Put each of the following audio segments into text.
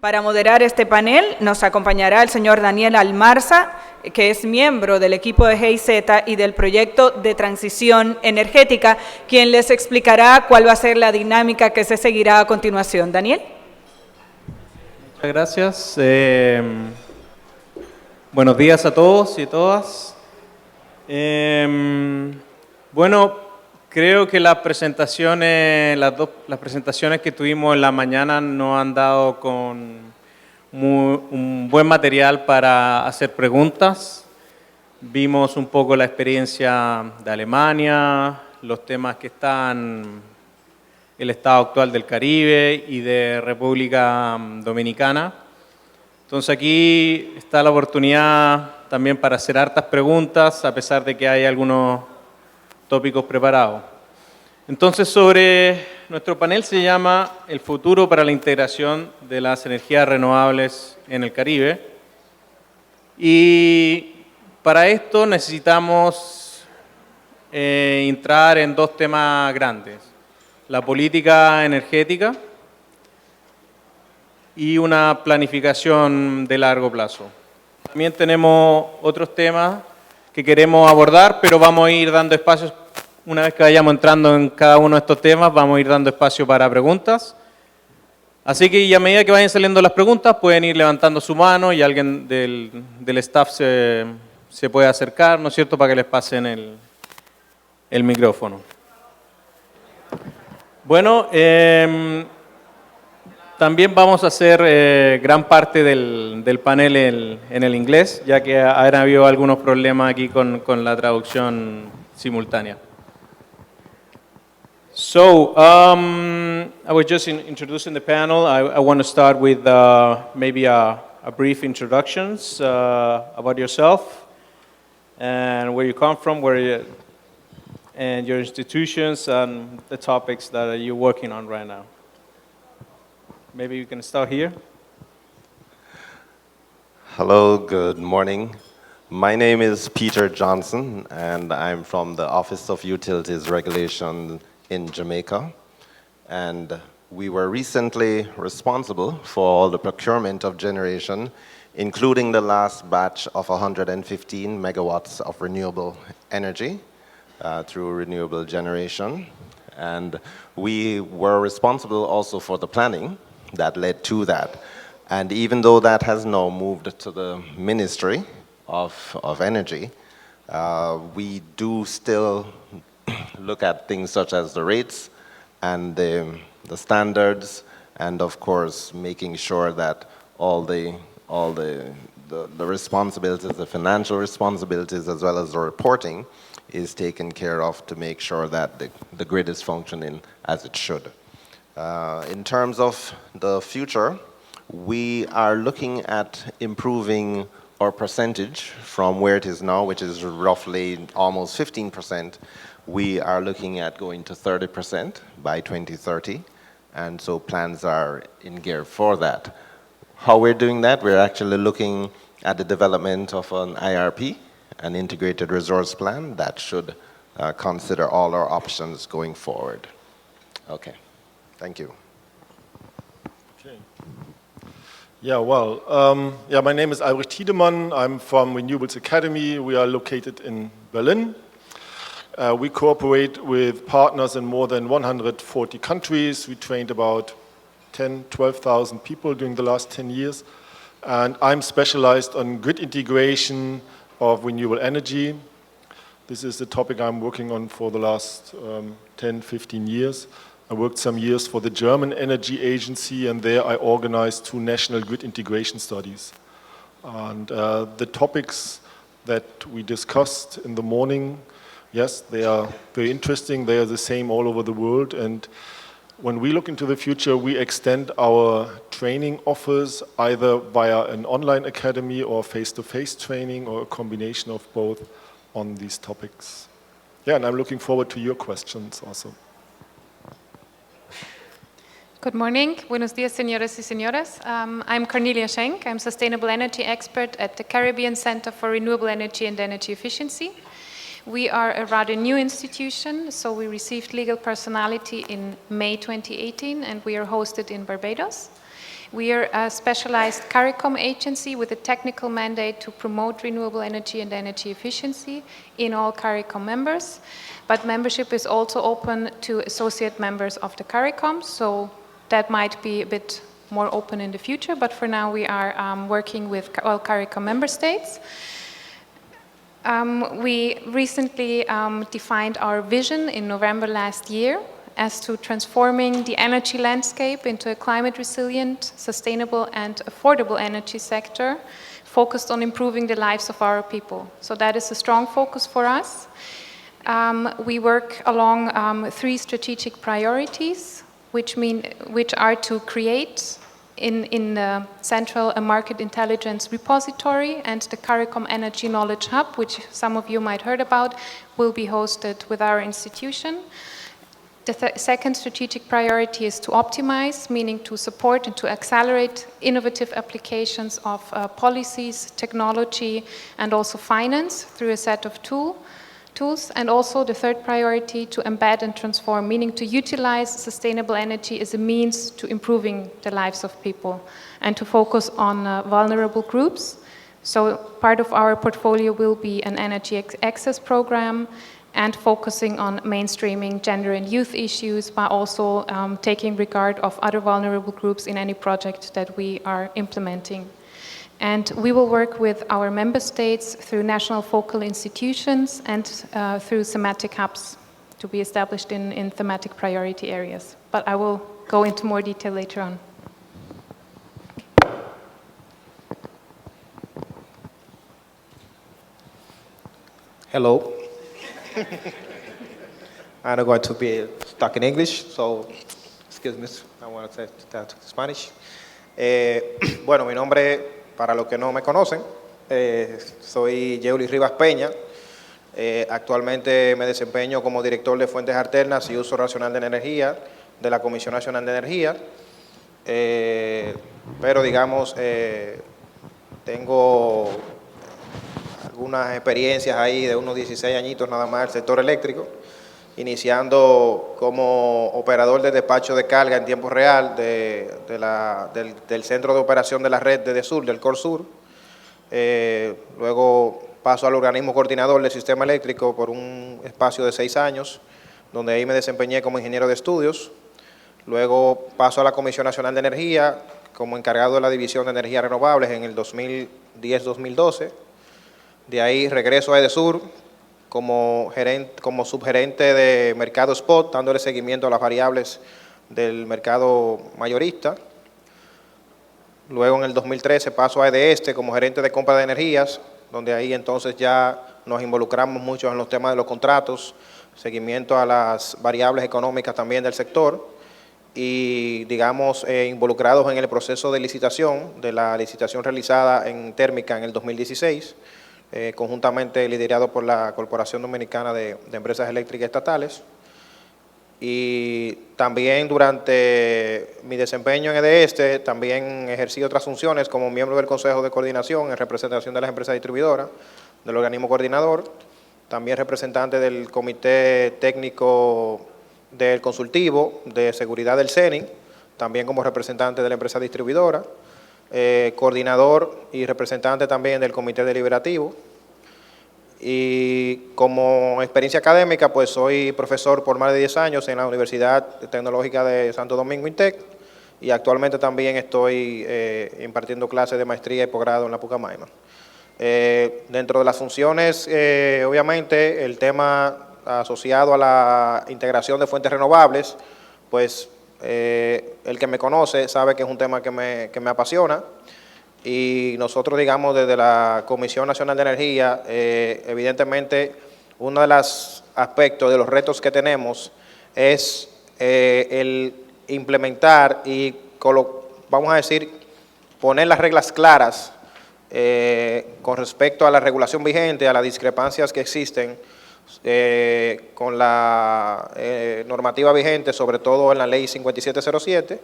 Para moderar este panel nos acompañará el señor Daniel Almarza, que es miembro del equipo de GIZ y del proyecto de transición energética, quien les explicará cuál va a ser la dinámica que se seguirá a continuación. Daniel. Muchas gracias. Buenos días a todos y todas. Bueno, creo que las presentaciones que tuvimos en la mañana nos han dado con un buen material para hacer preguntas. Vimos un poco la experiencia de Alemania, los temas que están, el estado actual del Caribe y de República Dominicana. Entonces aquí está la oportunidad también para hacer hartas preguntas, a pesar de que hay algunos tópicos preparados. Entonces, sobre nuestro panel se llama El futuro para la integración de las energías renovables en el Caribe. Y para esto necesitamos entrar en dos temas grandes: la política energética y una planificación de largo plazo. También tenemos otros temas que queremos abordar, pero vamos a ir dando espacios, una vez que vayamos entrando en cada uno de estos temas, vamos a ir dando espacio para preguntas. Así que a medida que vayan saliendo las preguntas, pueden ir levantando su mano y alguien del staff se puede acercar, ¿no es cierto?, para que les pasen el micrófono. Bueno, también vamos a hacer gran parte del panel en el inglés, ya que han habido algunos problemas aquí con la traducción simultánea. So, I was just introducing the panel. I want to start with maybe a brief introductions about yourself and where you come from, and your institutions and the topics that you're working on right now. Maybe you can start here. Hello, good morning. My name is Peter Johnson, and I'm from the Office of Utilities Regulation in Jamaica. And we were recently responsible for all the procurement of generation, including the last batch of 115 megawatts of renewable energy through renewable generation. And we were responsible also for the planning that led to that. And even though that has now moved to the Ministry of Energy, we do still look at things such as the rates and the standards, and of course making sure that all the responsibilities, the financial responsibilities, as well as the reporting is taken care of to make sure that the grid is functioning as it should. In terms of the future, we are looking at improving our percentage from where it is now, which is roughly almost 15%. We are looking at going to 30% by 2030, and so plans are in gear for that. How we're doing that, we're actually looking at the development of an IRP, an integrated resource plan, that should consider all our options going forward. Okay. Thank you. Okay. Yeah, well, my name is Albrecht Tiedemann. I'm from Renewables Academy. We are located in Berlin. We cooperate with partners in more than 140 countries. We trained about 12,000 people during the last 10 years. And I'm specialized on grid integration of renewable energy. This is the topic I'm working on for the last 10, 15 years. I worked some years for the German Energy Agency, and there I organized 2 national grid integration studies. And the topics that we discussed in the morning, yes, they are very interesting. They are the same all over the world. And when we look into the future, we extend our training offers either via an online academy or face-to-face training, or a combination of both on these topics. Yeah, and I'm looking forward to your questions also. Good morning. Buenos dias, señoras y señores. I'm Cornelia Schenk. I'm Sustainable Energy Expert at the Caribbean Center for Renewable Energy and Energy Efficiency. We are a rather new institution, so we received legal personality in May 2018, and we are hosted in Barbados. We are a specialized CARICOM agency with a technical mandate to promote renewable energy and energy efficiency in all CARICOM members. But membership is also open to associate members of the CARICOM, so that might be a bit more open in the future, but for now we are working with all CARICOM member states. We recently defined our vision in November last year as to transforming the energy landscape into a climate resilient, sustainable and affordable energy sector focused on improving the lives of our people. So that is a strong focus for us. We work along 3 strategic priorities, which are to create in the Central and Market Intelligence Repository and the CARICOM Energy Knowledge Hub, which some of you might heard about, will be hosted with our institution. The second strategic priority is to optimize, meaning to support and to accelerate innovative applications of policies, technology, and also finance through a set of tools. And also the third priority, to embed and transform, meaning to utilize sustainable energy as a means to improving the lives of people and to focus on vulnerable groups. So part of our portfolio will be an energy access program and focusing on mainstreaming gender and youth issues, but also taking regard of other vulnerable groups in any project that we are implementing. And we will work with our member states through national focal institutions and through thematic hubs to be established in thematic priority areas. But I will go into more detail later on. Hello. I'm going to be stuck in English, so excuse me, I want to say that in Spanish. Bueno, mi nombre, para los que no me conocen, soy Yeuli Rivas Peña. Actualmente me desempeño como director de Fuentes Alternas y Uso Racional de Energía de la Comisión Nacional de Energía. Pero digamos, tengo algunas experiencias ahí de unos 16 añitos nada más en el sector eléctrico, iniciando como operador de despacho de carga en tiempo real del Centro de Operación de la Red de Sur, del CORSUR. Luego paso al organismo coordinador del sistema eléctrico por un espacio de 6 años, donde ahí me desempeñé como ingeniero de estudios. Luego paso a la Comisión Nacional de Energía como encargado de la División de Energías Renovables en el 2010-2012. De ahí regreso a EDESUR como subgerente de mercado spot, dándole seguimiento a las variables del mercado mayorista. Luego en el 2013 paso a EDESTE como gerente de compra de energías, donde ahí entonces ya nos involucramos mucho en los temas de los contratos, seguimiento a las variables económicas también del sector y, digamos, involucrados en el proceso de licitación, de la licitación realizada en térmica en el 2016, conjuntamente liderado por la Corporación Dominicana de Empresas Eléctricas Estatales. Y también durante mi desempeño en EDESTE también ejercí otras funciones como miembro del Consejo de Coordinación en representación de las empresas distribuidoras, del organismo coordinador, también representante del Comité Técnico del Consultivo de Seguridad del CENI, también como representante de la empresa distribuidora, coordinador y representante también del Comité Deliberativo. Y como experiencia académica, pues soy profesor por más de 10 años en la Universidad Tecnológica de Santo Domingo, INTEC, y actualmente también estoy impartiendo clases de maestría y posgrado en la Pucamaima. Dentro de las funciones, obviamente, el tema asociado a la integración de fuentes renovables, pues el que me conoce sabe que es un tema que me apasiona. Y nosotros, digamos, desde la Comisión Nacional de Energía, evidentemente, uno de los aspectos, de los retos que tenemos es el implementar y, vamos a decir, poner las reglas claras con respecto a la regulación vigente, a las discrepancias que existen con la normativa vigente, sobre todo en la Ley 5707,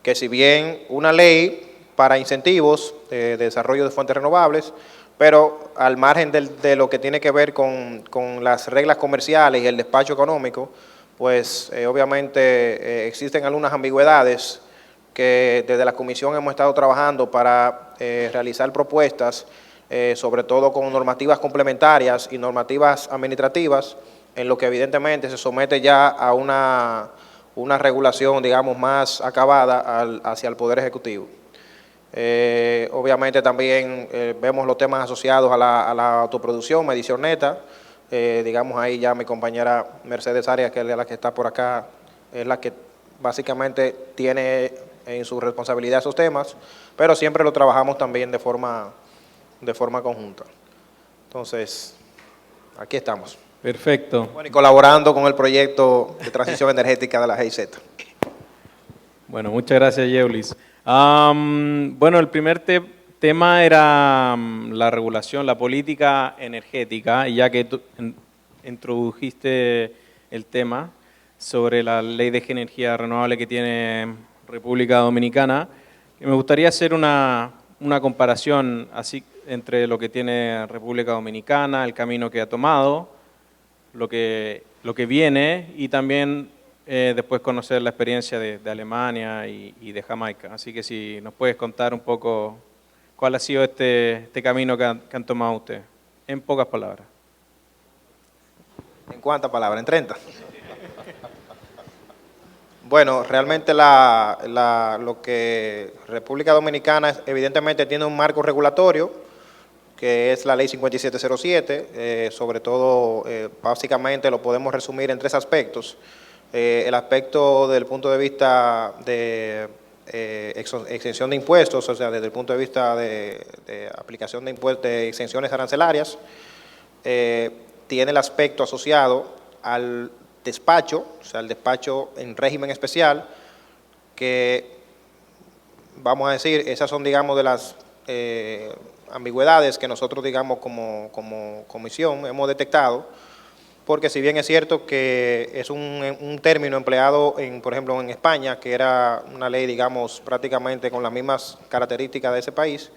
que si bien una ley para incentivos de desarrollo de fuentes renovables, pero al margen de lo que tiene que ver con las reglas comerciales y el despacho económico, pues obviamente existen algunas ambigüedades que desde la comisión hemos estado trabajando para realizar propuestas, sobre todo con normativas complementarias y normativas administrativas, en lo que evidentemente se somete ya a una regulación, digamos, más acabada hacia el Poder Ejecutivo. Obviamente también vemos los temas asociados a la autoproducción, medición neta. Digamos, ahí ya mi compañera Mercedes Arias, que es la que está por acá, es la que básicamente tiene en su responsabilidad esos temas, pero siempre lo trabajamos también de forma conjunta. Entonces, aquí estamos. Perfecto. Bueno, y colaborando con el proyecto de transición energética de la GIZ. Bueno, muchas gracias, Yeulis. Bueno, el primer tema era la regulación, la política energética, y ya que tú introdujiste el tema sobre la ley de energía renovable que tiene República Dominicana, me gustaría hacer una comparación así entre lo que tiene República Dominicana, el camino que ha tomado, lo que viene, y también después conocer la experiencia de Alemania y de Jamaica. Así que si nos puedes contar un poco cuál ha sido este camino que han tomado ustedes, en pocas palabras. ¿En cuántas palabras? ¿En 30? Bueno, realmente lo que República Dominicana evidentemente tiene un marco regulatorio, que es la Ley 5707, sobre todo, básicamente lo podemos resumir en 3 aspectos. El aspecto desde el punto de vista de exención de impuestos, o sea, desde el punto de vista de aplicación de exenciones arancelarias, tiene el aspecto asociado al despacho, o sea, el despacho en régimen especial, que vamos a decir, esas son, digamos, de las ambigüedades que nosotros, digamos, como comisión hemos detectado, porque si bien es cierto que es un término empleado, por ejemplo, en España, que era una ley, digamos, prácticamente con las mismas características de ese país,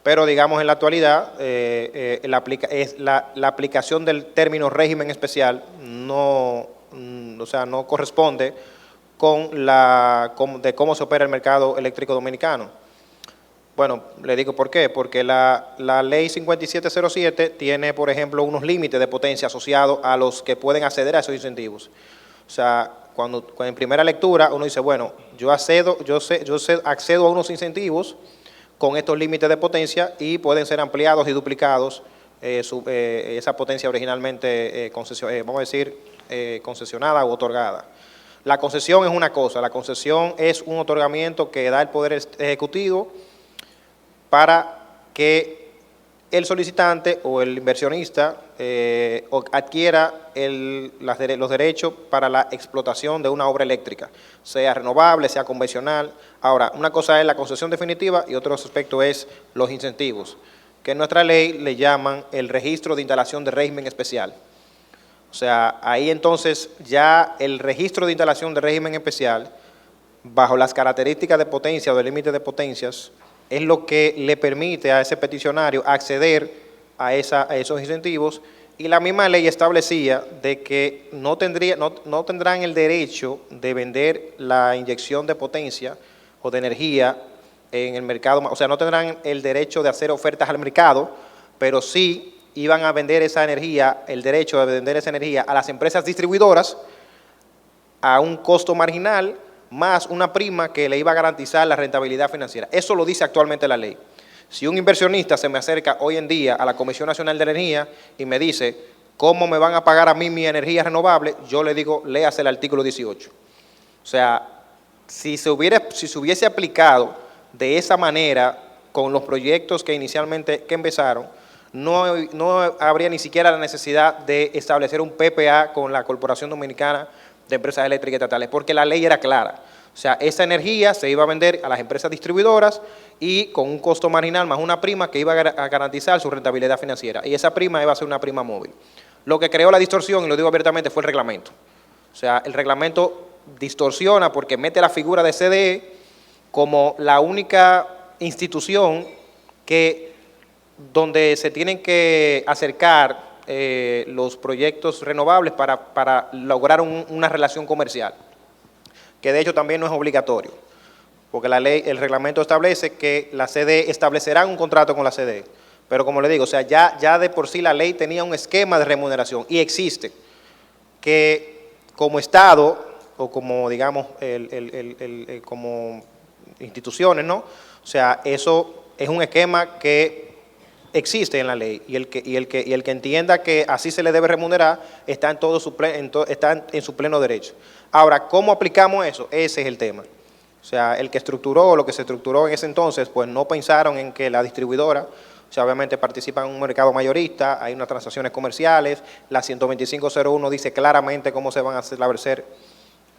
pero, digamos, en la actualidad, la aplicación del término régimen especial no corresponde con de cómo se opera el mercado eléctrico dominicano. Bueno, le digo por qué. Porque la ley 5707 tiene, por ejemplo, unos límites de potencia asociados a los que pueden acceder a esos incentivos. O sea, cuando en primera lectura uno dice, bueno, yo accedo a unos incentivos con estos límites de potencia y pueden ser ampliados y duplicados esa potencia originalmente, vamos a decir, concesionada o otorgada. La concesión es una cosa, la concesión es un otorgamiento que da el Poder Ejecutivo para que el solicitante o el inversionista adquiera los derechos para la explotación de una obra eléctrica, sea renovable, sea convencional. Ahora, una cosa es la concesión definitiva y otro aspecto es los incentivos, que en nuestra ley le llaman el registro de instalación de régimen especial. O sea, ahí entonces ya el registro de instalación de régimen especial, bajo las características de potencia o de límite de potencias, es lo que le permite a ese peticionario acceder a esos incentivos, y la misma ley establecía de que no tendrán el derecho de vender la inyección de potencia o de energía en el mercado, o sea, no tendrán el derecho de hacer ofertas al mercado, pero sí iban a vender esa energía, el derecho de vender esa energía a las empresas distribuidoras a un costo marginal, más una prima que le iba a garantizar la rentabilidad financiera. Eso lo dice actualmente la ley. Si un inversionista se me acerca hoy en día a la Comisión Nacional de Energía y me dice, ¿cómo me van a pagar a mí mi energía renovable? Yo le digo, léase el artículo 18. O sea, si se hubiese aplicado de esa manera con los proyectos que inicialmente empezaron, no habría ni siquiera la necesidad de establecer un PPA con la Corporación Dominicana de Empresas Eléctricas Estatales, porque la ley era clara. O sea, esa energía se iba a vender a las empresas distribuidoras y con un costo marginal más una prima que iba a garantizar su rentabilidad financiera. Y esa prima iba a ser una prima móvil. Lo que creó la distorsión, y lo digo abiertamente, fue el reglamento. O sea, el reglamento distorsiona porque mete la figura de CDE como la única institución donde se tienen que acercar los proyectos renovables para lograr una relación comercial, que de hecho también no es obligatorio, porque la ley, el reglamento establece que la CDE establecerá un contrato con la CDE. Pero como le digo, o sea, ya de por sí la ley tenía un esquema de remuneración y existe, que como Estado o como, digamos, como instituciones, ¿no? O sea, eso es un esquema que existe en la ley y el que entienda que así se le debe remunerar está está en su pleno derecho. Ahora, ¿cómo aplicamos eso? Ese es el tema. O sea, el que estructuró, lo que se estructuró en ese entonces, pues no pensaron en que la distribuidora, o sea, obviamente participa en un mercado mayorista, hay unas transacciones comerciales, la 125.01 dice claramente cómo se van a establecer,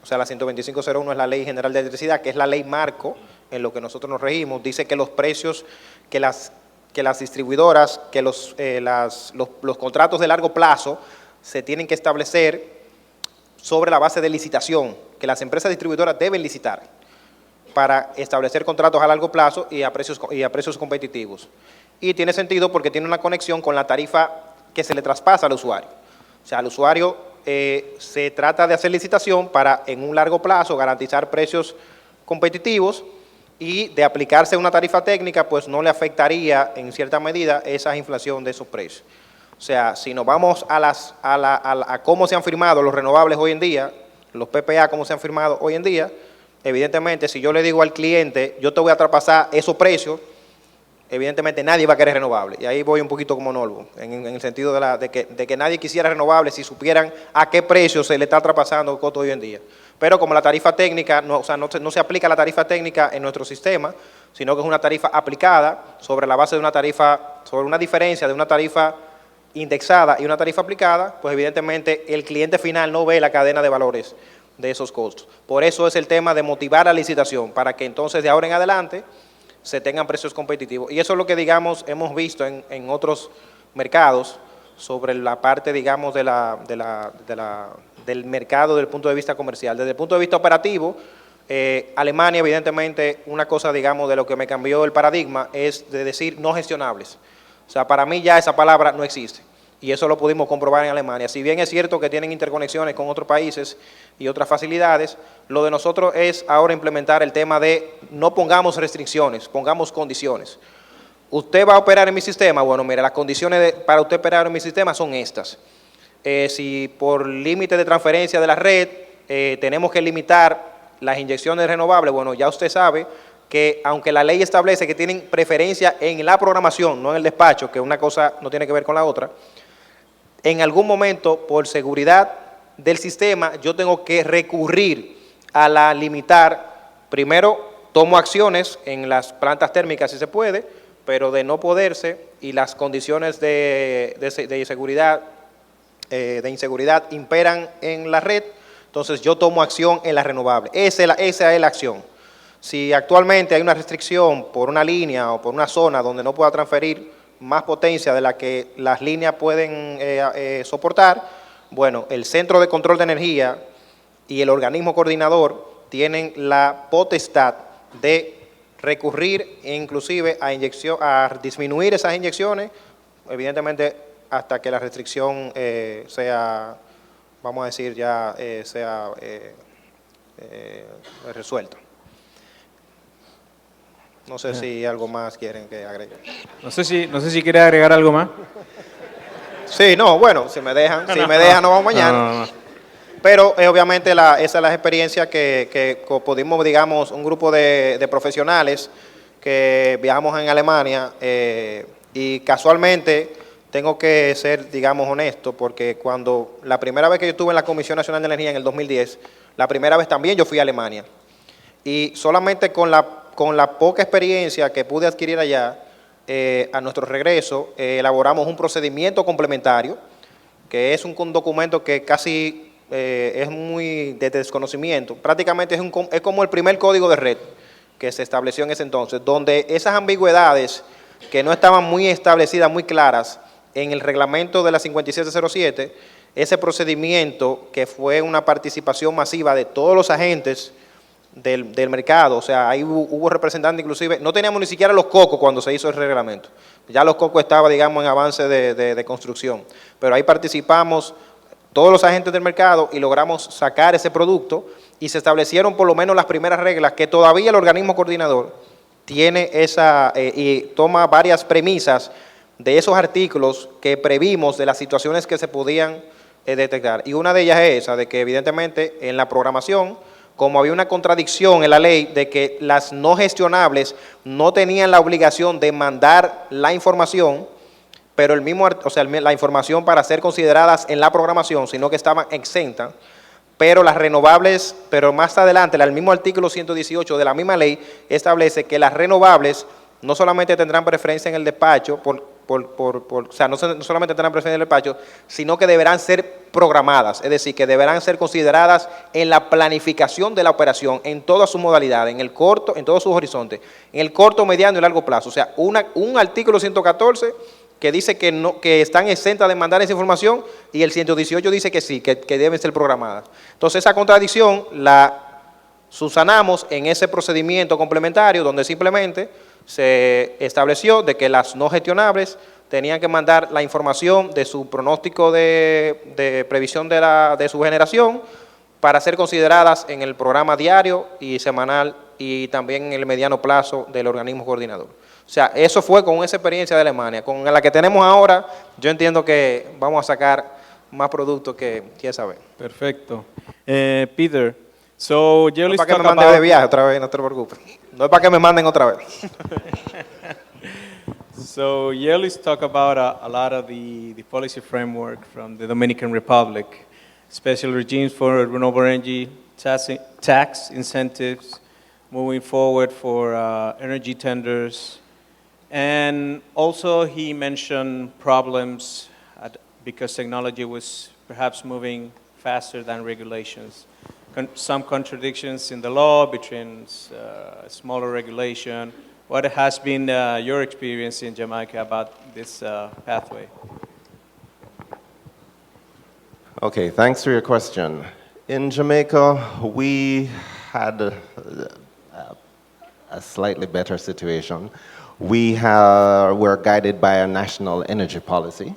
o sea, la 125.01 es la Ley General de Electricidad, que es la ley marco en lo que nosotros nos regimos, dice que los precios, que las distribuidoras, que los contratos de largo plazo se tienen que establecer sobre la base de licitación, que las empresas distribuidoras deben licitar para establecer contratos a largo plazo y a precios competitivos. Y tiene sentido porque tiene una conexión con la tarifa que se le traspasa al usuario. O sea, al usuario se trata de hacer licitación para en un largo plazo garantizar precios competitivos y de aplicarse una tarifa técnica, pues no le afectaría en cierta medida esa inflación de esos precios. O sea, si nos vamos a cómo se han firmado los renovables hoy en día, los PPA, cómo se han firmado hoy en día, evidentemente, si yo le digo al cliente, yo te voy a traspasar esos precios, evidentemente nadie va a querer renovable. Y ahí voy un poquito como monólogo, en el sentido de que nadie quisiera renovable si supieran a qué precio se le está traspasando el costo hoy en día. Pero como la tarifa técnica, no se aplica la tarifa técnica en nuestro sistema, sino que es una tarifa aplicada sobre la base de una tarifa, sobre una diferencia de una tarifa indexada y una tarifa aplicada, pues evidentemente el cliente final no ve la cadena de valores de esos costos. Por eso es el tema de motivar la licitación, para que entonces de ahora en adelante se tengan precios competitivos. Y eso es lo que, digamos, hemos visto en otros mercados sobre la parte, digamos, del mercado desde el punto de vista comercial. Desde el punto de vista operativo, Alemania, evidentemente, una cosa, digamos, de lo que me cambió el paradigma es de decir no gestionables. O sea, para mí ya esa palabra no existe. Y eso lo pudimos comprobar en Alemania. Si bien es cierto que tienen interconexiones con otros países y otras facilidades, lo de nosotros es ahora implementar el tema de no pongamos restricciones, pongamos condiciones. ¿Usted va a operar en mi sistema? Bueno, mire, las condiciones para usted operar en mi sistema son estas. Si por límite de transferencia de la red tenemos que limitar las inyecciones renovables, bueno, ya usted sabe que aunque la ley establece que tienen preferencia en la programación, no en el despacho, que una cosa no tiene que ver con la otra, en algún momento, por seguridad del sistema, yo tengo que recurrir a la limitar. Primero, tomo acciones en las plantas térmicas si se puede, pero de no poderse y las condiciones de inseguridad imperan en la red, entonces yo tomo acción en la renovable. Esa es la acción. Si actualmente hay una restricción por una línea o por una zona donde no pueda transferir más potencia de la que las líneas pueden soportar, bueno, el Centro de Control de Energía y el organismo coordinador tienen la potestad de recurrir inclusive a disminuir esas inyecciones, evidentemente hasta que la restricción sea, vamos a decir, ya sea resuelta. No sé si algo más quieren que agregue. No sé si quiere agregar algo más. Sí, no, bueno, si me dejan, nos vamos mañana. No. Pero obviamente esa es la experiencia que pudimos, digamos, un grupo de profesionales que viajamos en Alemania y casualmente tengo que ser, digamos, honesto, porque cuando la primera vez que yo estuve en la Comisión Nacional de Energía en el 2010, la primera vez también yo fui a Alemania. Y solamente con la poca experiencia que pude adquirir allá, a nuestro regreso, elaboramos un procedimiento complementario, que es un documento que casi es muy de desconocimiento. Prácticamente es como el primer código de red que se estableció en ese entonces, donde esas ambigüedades que no estaban muy establecidas, muy claras, en el reglamento de la 5707, ese procedimiento que fue una participación masiva de todos los agentes del mercado, o sea, ahí hubo representantes inclusive, no teníamos ni siquiera los cocos cuando se hizo el reglamento, ya los cocos estaban, digamos, en avance de construcción, pero ahí participamos todos los agentes del mercado y logramos sacar ese producto y se establecieron por lo menos las primeras reglas que todavía el organismo coordinador tiene y toma varias premisas de esos artículos que previmos de las situaciones que se podían detectar. Y una de ellas es esa, de que evidentemente en la programación, como había una contradicción en la ley de que las no gestionables no tenían la obligación de mandar la información, pero la información para ser consideradas en la programación, sino que estaban exentas, pero las renovables, pero más adelante, el mismo artículo 118 de la misma ley establece que las renovables no solamente tendrán preferencia en el despacho, no solamente tendrán preferencia en el despacho, sino que deberán ser programadas, es decir, que deberán ser consideradas en la planificación de la operación, en todas sus modalidades, en el corto, en todos sus horizontes, en el corto, mediano y largo plazo. O sea, un artículo 114 que dice que están exentas de mandar esa información y el 118 dice que sí, que deben ser programadas. Entonces esa contradicción la subsanamos en ese procedimiento complementario donde simplemente se estableció de que las no gestionables tenían que mandar la información de su pronóstico de previsión de su generación para ser consideradas en el programa diario y semanal y también en el mediano plazo del organismo coordinador. O sea, eso fue con esa experiencia de Alemania. Con la que tenemos ahora, yo entiendo que vamos a sacar más productos que quién sabe. Perfecto. Peter, so No es para que me manden de viaje otra vez, no te preocupes. No es para que me manden otra vez. So Yelis talk about a lot of the policy framework from the Dominican Republic, special regimes for renewable energy, tax incentives, moving forward for energy tenders, and also he mentioned problems because technology was perhaps moving faster than regulations. Some contradictions in the law between smaller regulation. What has been your experience in Jamaica about this pathway? Okay, thanks for your question. In Jamaica, we had a slightly better situation. We're guided by a national energy policy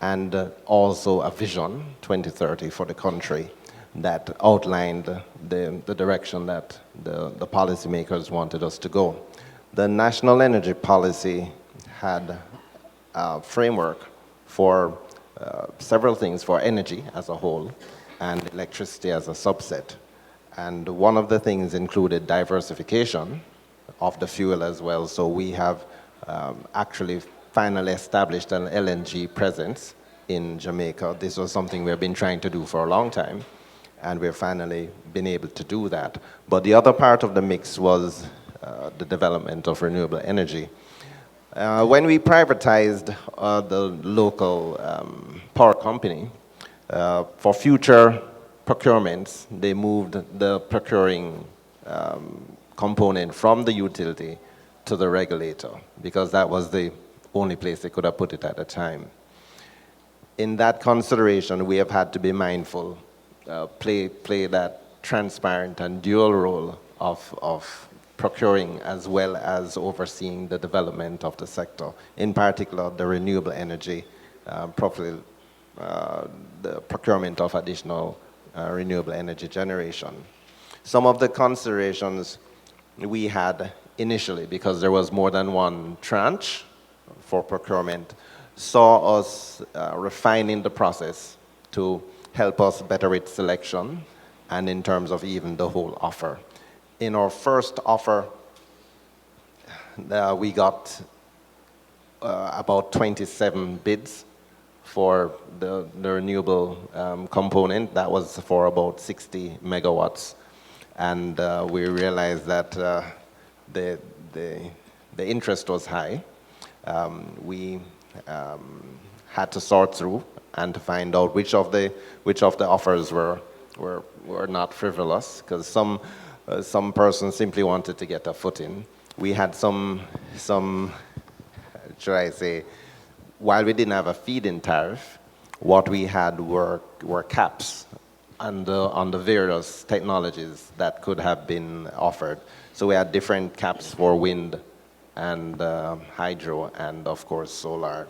and also a vision 2030 for the country that outlined the direction that the policymakers wanted us to go. The national energy policy had a framework for several things for energy as a whole and electricity as a subset. And one of the things included diversification of the fuel as well. So we have actually finally established an LNG presence in Jamaica. This was something we've been trying to do for a long time, and we've finally been able to do that. But the other part of the mix was the development of renewable energy. When we privatized the local power company, for future procurements, they moved the procuring component from the utility to the regulator because that was the only place they could have put it at the time. In that consideration, we have had to be mindful, play that transparent and dual role of procuring as well as overseeing the development of the sector, in particular the renewable energy, the procurement of additional renewable energy generation. Some of the considerations we had initially, because there was more than one tranche for procurement, saw us refining the process to help us better with selection and in terms of even the whole offer. In our first offer, we got about 27 bids for the renewable component. That was for about 60 megawatts. And we realized that the interest was high. We had to sort through and to find out which of the offers were not frivolous, because some persons simply wanted to get a foot in. We had some should I say, while we didn't have a feed-in tariff, what we had were caps on the various technologies that could have been offered. So we had different caps for wind and hydro and, of course, solar.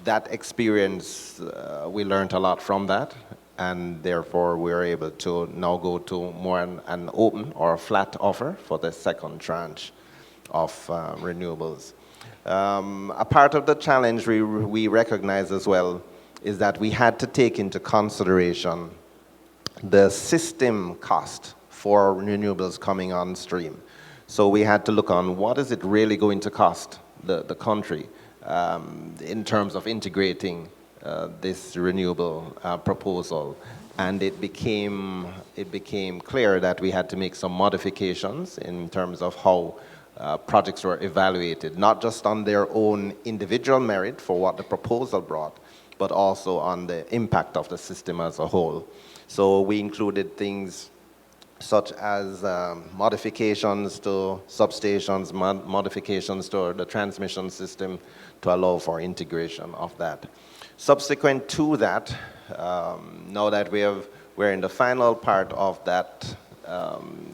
That experience, we learned a lot from that, and therefore we're able to now go to more an open or a flat offer for the second tranche of renewables. A part of the challenge we recognize as well is that we had to take into consideration the system cost for renewables coming on stream. So we had to look on what is it really going to cost the country in terms of integrating this renewable proposal. And it became clear that we had to make some modifications in terms of how projects were evaluated, not just on their own individual merit for what the proposal brought, but also on the impact of the system as a whole. So we included things such as modifications to substations, modifications to the transmission system to allow for integration of that. Subsequent to that, now that we're in the final part of that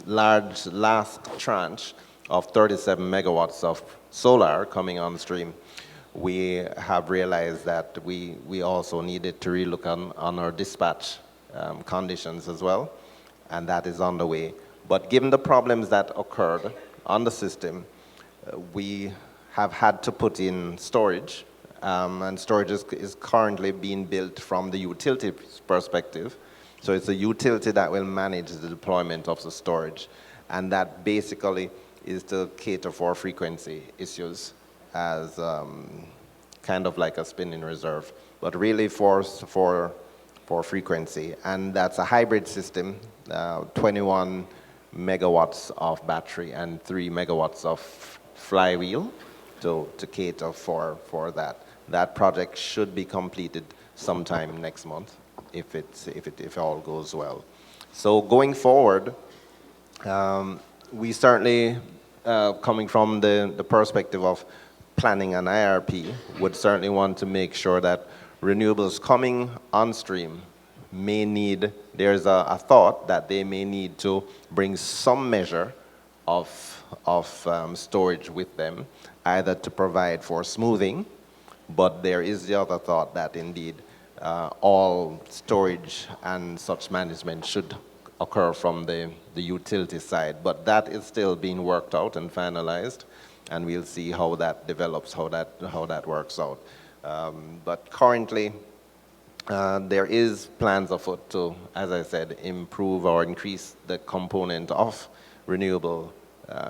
large last tranche of 37 megawatts of solar coming on stream, we have realized that we also needed to relook on our dispatch conditions as well, and that is on the way. But given the problems that occurred on the system, we have had to put in storage, and storage is currently being built from the utility perspective. So it's a utility that will manage the deployment of the storage, and that basically is to cater for frequency issues as kind of like a spinning reserve, but really for frequency. And that's a hybrid system, 21 megawatts of battery and 3 megawatts of flywheel to cater for that. That project should be completed sometime next month if all goes well. So going forward, we certainly, coming from the perspective of planning an IRP, would certainly want to make sure that renewables coming on stream there's a thought that they may need to bring some measure of storage with them, either to provide for smoothing, but there is the other thought that indeed all storage and such management should occur from the utility side, but that is still being worked out and finalized, and we'll see how that develops, how that works out. But currently, there is plans afoot to, as I said, improve or increase the component of renewable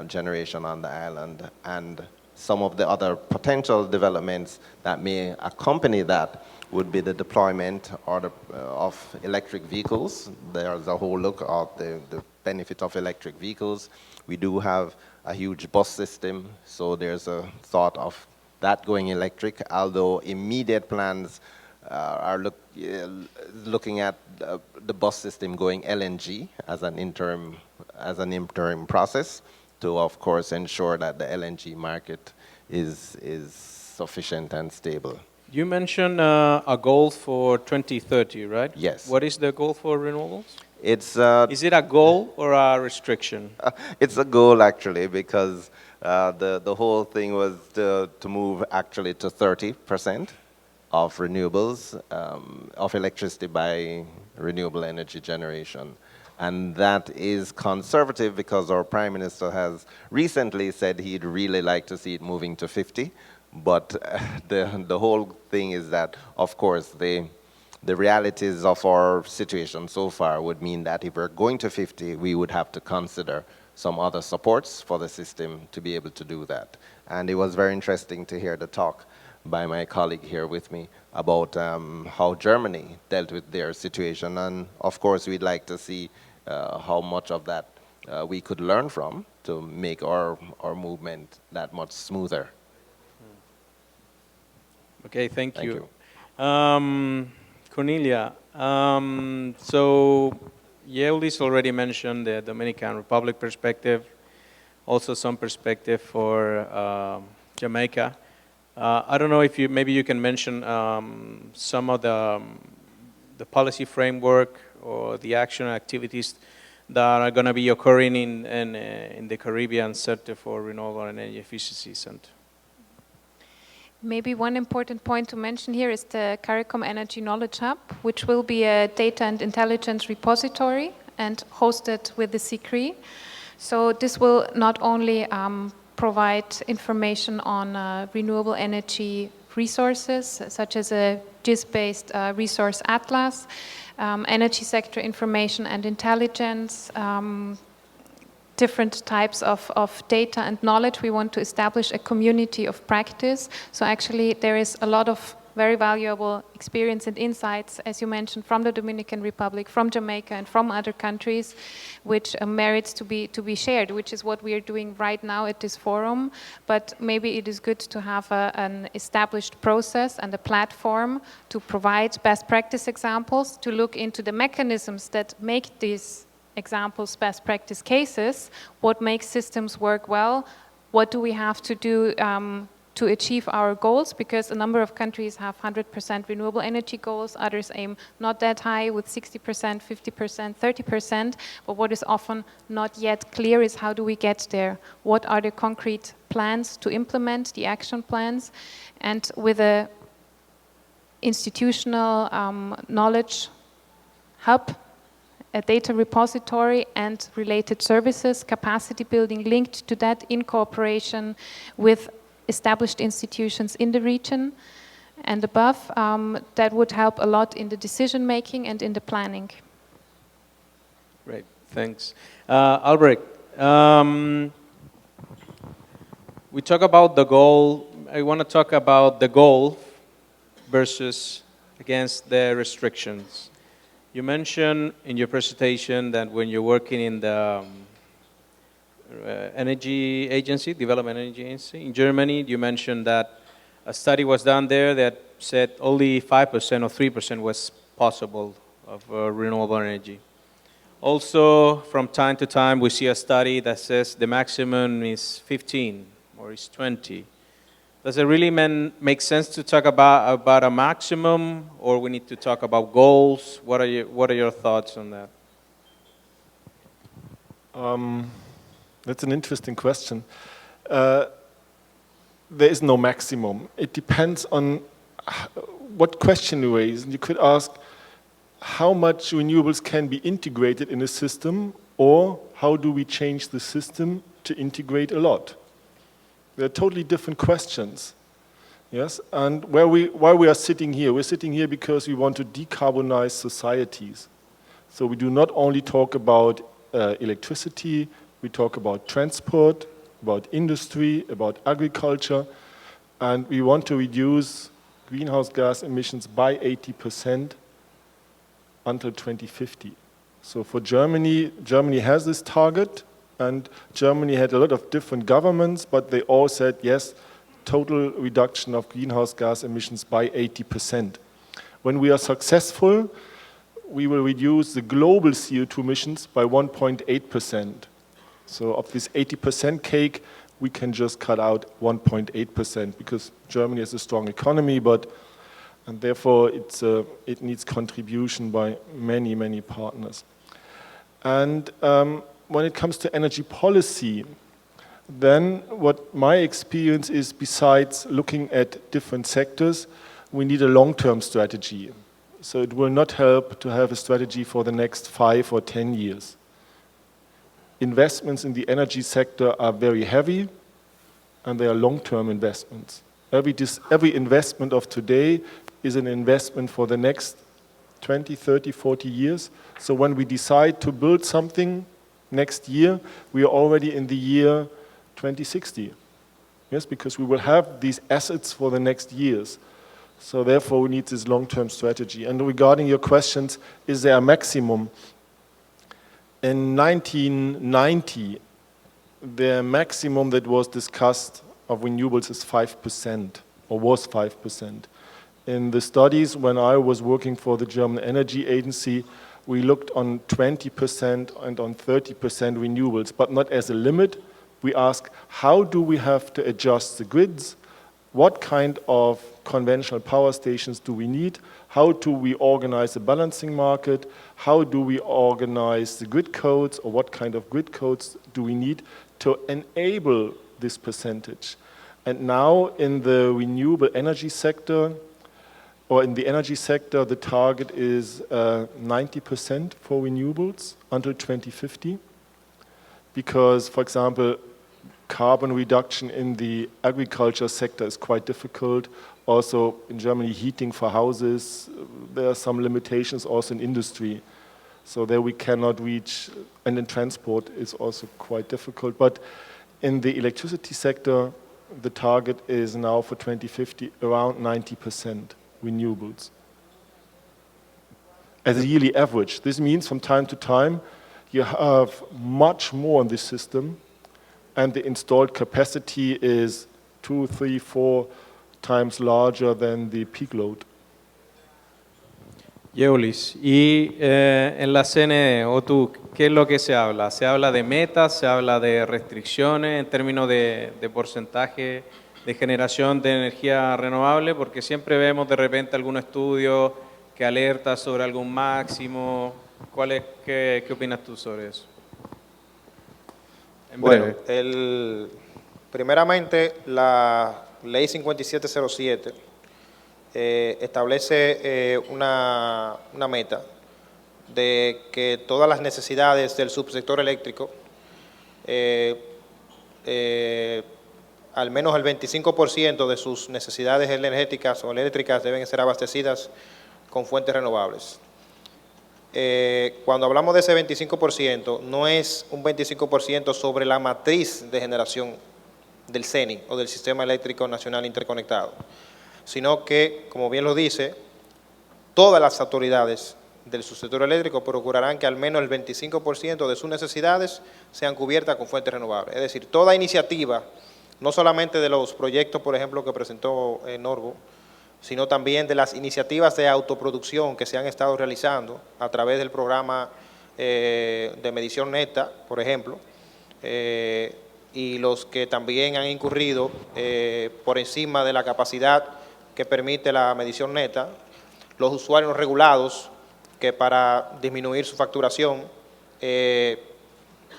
generation on the island, and some of the other potential developments that may accompany that would be the deployment of electric vehicles. There's a whole look at the benefit of electric vehicles. We do have a huge bus system, so there's a thought of that going electric, although immediate plans are looking at the bus system going LNG as an interim process to, of course, ensure that the LNG market is sufficient and stable. You mentioned a goal for 2030, right? Yes. What is the goal for renewables? It's Is it a goal or a restriction? it's a goal actually, because the whole thing was to move actually to 30% of renewables, of electricity by renewable energy generation. And that is conservative because our Prime Minister has recently said he'd really like to see it moving to 50. But the whole thing is that, of course, the realities of our situation so far would mean that if we're going to 50, we would have to consider some other supports for the system to be able to do that. And it was very interesting to hear the talk by my colleague here with me about how Germany dealt with their situation. And of course, we'd like to see how much of that we could learn from to make our movement that much smoother. Okay, thank you. you. Cornelia, so Yeldis already mentioned the Dominican Republic perspective, also some perspective for Jamaica. I don't know if maybe you can mention some of the policy framework or the action activities that are going to be occurring in the Caribbean Center for Renewable Energy Efficiency Center. Maybe one important point to mention here is the CARICOM Energy Knowledge Hub, which will be a data and intelligence repository and hosted with the CCRI. So this will not only provide information on renewable energy resources, such as a GIS-based resource atlas, energy sector information and intelligence, different types of data and knowledge. We want to establish a community of practice. So actually there is a lot of very valuable experience and insights, as you mentioned, from the Dominican Republic, from Jamaica, and from other countries, which merits to be shared, which is what we are doing right now at this forum. But maybe it is good to have an established process and a platform to provide best practice examples, to look into the mechanisms that make these examples best practice cases, what makes systems work well, what do we have to do to achieve our goals, because a number of countries have 100% renewable energy goals, others aim not that high with 60%, 50%, 30%, but what is often not yet clear is how do we get there? What are the concrete plans to implement, the action plans? And with a institutional knowledge hub, a data repository and related services, capacity building linked to that in cooperation with established institutions in the region and above, that would help a lot in the decision making and in the planning. Great, thanks. Albrecht, we talk about the goal. I want to talk about the goal versus against the restrictions. You mentioned in your presentation that when you're working in the energy agency, development energy agency in Germany, you mentioned that a study was done there that said only 5% or 3% was possible of renewable energy. Also, from time to time, we see a study that says the maximum is 15 or is 20. Does it really make sense to talk about a maximum, or we need to talk about goals? What are your thoughts on that? That's an interesting question. There is no maximum. It depends on what question you raise. You could ask how much renewables can be integrated in a system, or how do we change the system to integrate a lot? They're totally different questions. Yes, and why we are sitting here, we're sitting here because we want to decarbonize societies. So we do not only talk about electricity, we talk about transport, about industry, about agriculture, and we want to reduce greenhouse gas emissions by 80% until 2050. So for Germany has this target, and Germany had a lot of different governments, but they all said, yes, total reduction of greenhouse gas emissions by 80%. When we are successful, we will reduce the global CO2 emissions by 1.8%. So of this 80% cake, we can just cut out 1.8% because Germany is a strong economy, and therefore it needs contribution by many, many partners. And when it comes to energy policy, then what my experience is, besides looking at different sectors, we need a long-term strategy. So it will not help to have a strategy for the next 5 or 10 years. Investments in the energy sector are very heavy, and they are long-term investments. Every investment of today is an investment for the next 20, 30, 40 years. So when we decide to build something next year, we are already in the year 2060. Yes, because we will have these assets for the next years. So therefore we need this long-term strategy. And regarding your questions, is there a maximum? In 1990, the maximum that was discussed of renewables is 5%, or was 5%. In the studies, when I was working for the German Energy Agency, we looked on 20% and on 30% renewables, but not as a limit. We asked, how do we have to adjust the grids? What kind of conventional power stations do we need? How do we organize the balancing market? How do we organize the grid codes, or what kind of grid codes do we need to enable this percentage? And now in the renewable energy sector, or in the energy sector, the target is 90% for renewables until 2050. Because, for example, carbon reduction in the agriculture sector is quite difficult. Also, in Germany, heating for houses, there are some limitations also in industry. So there we cannot reach, and in transport is also quite difficult. But in the electricity sector, the target is now for 2050 around 90% renewables as a yearly average. This means from time to time you have much more in this system, and the installed capacity is 2, 3, 4 times larger than the peak load. Yeolis, y en la CNE, o tú, ¿qué es lo que se habla? ¿Se habla de metas, se habla de restricciones en términos de porcentaje de generación de energía renovable? Porque siempre vemos de repente algún estudio que alerta sobre algún máximo. ¿Qué opinas tú sobre eso? En breve. Bueno, primeramente la Ley 5707 establece una meta de que todas las necesidades del subsector eléctrico, al menos el 25% de sus necesidades energéticas o eléctricas deben ser abastecidas con fuentes renovables. Cuando hablamos de ese 25%, no es un 25% sobre la matriz de generación del CENI o del Sistema Eléctrico Nacional Interconectado, sino que, como bien lo dice, todas las autoridades del subsector eléctrico procurarán que al menos el 25% de sus necesidades sean cubiertas con fuentes renovables. Es decir, toda iniciativa, no solamente de los proyectos, por ejemplo, que presentó Norvo, sino también de las iniciativas de autoproducción que se han estado realizando a través del programa de medición neta, por ejemplo, y los que también han incurrido por encima de la capacidad que permite la medición neta, los usuarios regulados que para disminuir su facturación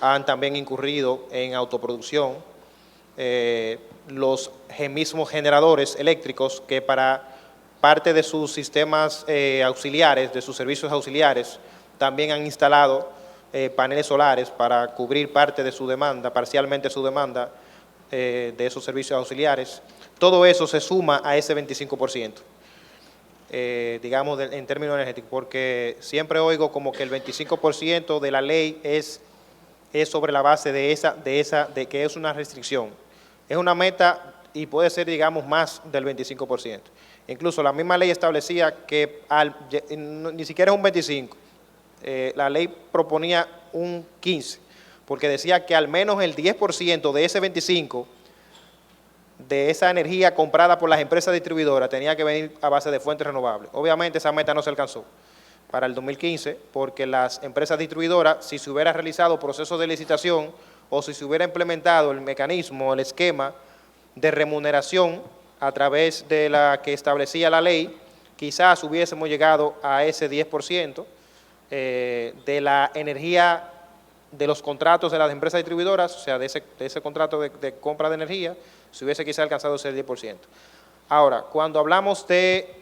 han también incurrido en autoproducción, los mismos generadores eléctricos que para parte de sus sistemas auxiliares, de sus servicios auxiliares, también han instalado paneles solares para cubrir parte de su demanda, parcialmente su demanda de esos servicios auxiliares. Todo eso se suma a ese 25%, digamos, en términos energéticos, porque siempre oigo como que el 25% de la ley es sobre la base de que es una restricción. Es una meta y puede ser, digamos, más del 25%. Incluso la misma ley establecía que ni siquiera es un 25%, la ley proponía un 15%, porque decía que al menos el 10% de ese 25%, de esa energía comprada por las empresas distribuidoras, tenía que venir a base de fuentes renovables. Obviamente esa meta no se alcanzó para el 2015, porque las empresas distribuidoras, si se hubiera realizado procesos de licitación o si se hubiera implementado el mecanismo, el esquema de remuneración a través de la que establecía la ley, quizás hubiésemos llegado a ese 10% de la energía de los contratos de las empresas distribuidoras, o sea, de ese contrato de compra de energía, se hubiese quizás alcanzado ese 10%. Ahora, cuando hablamos de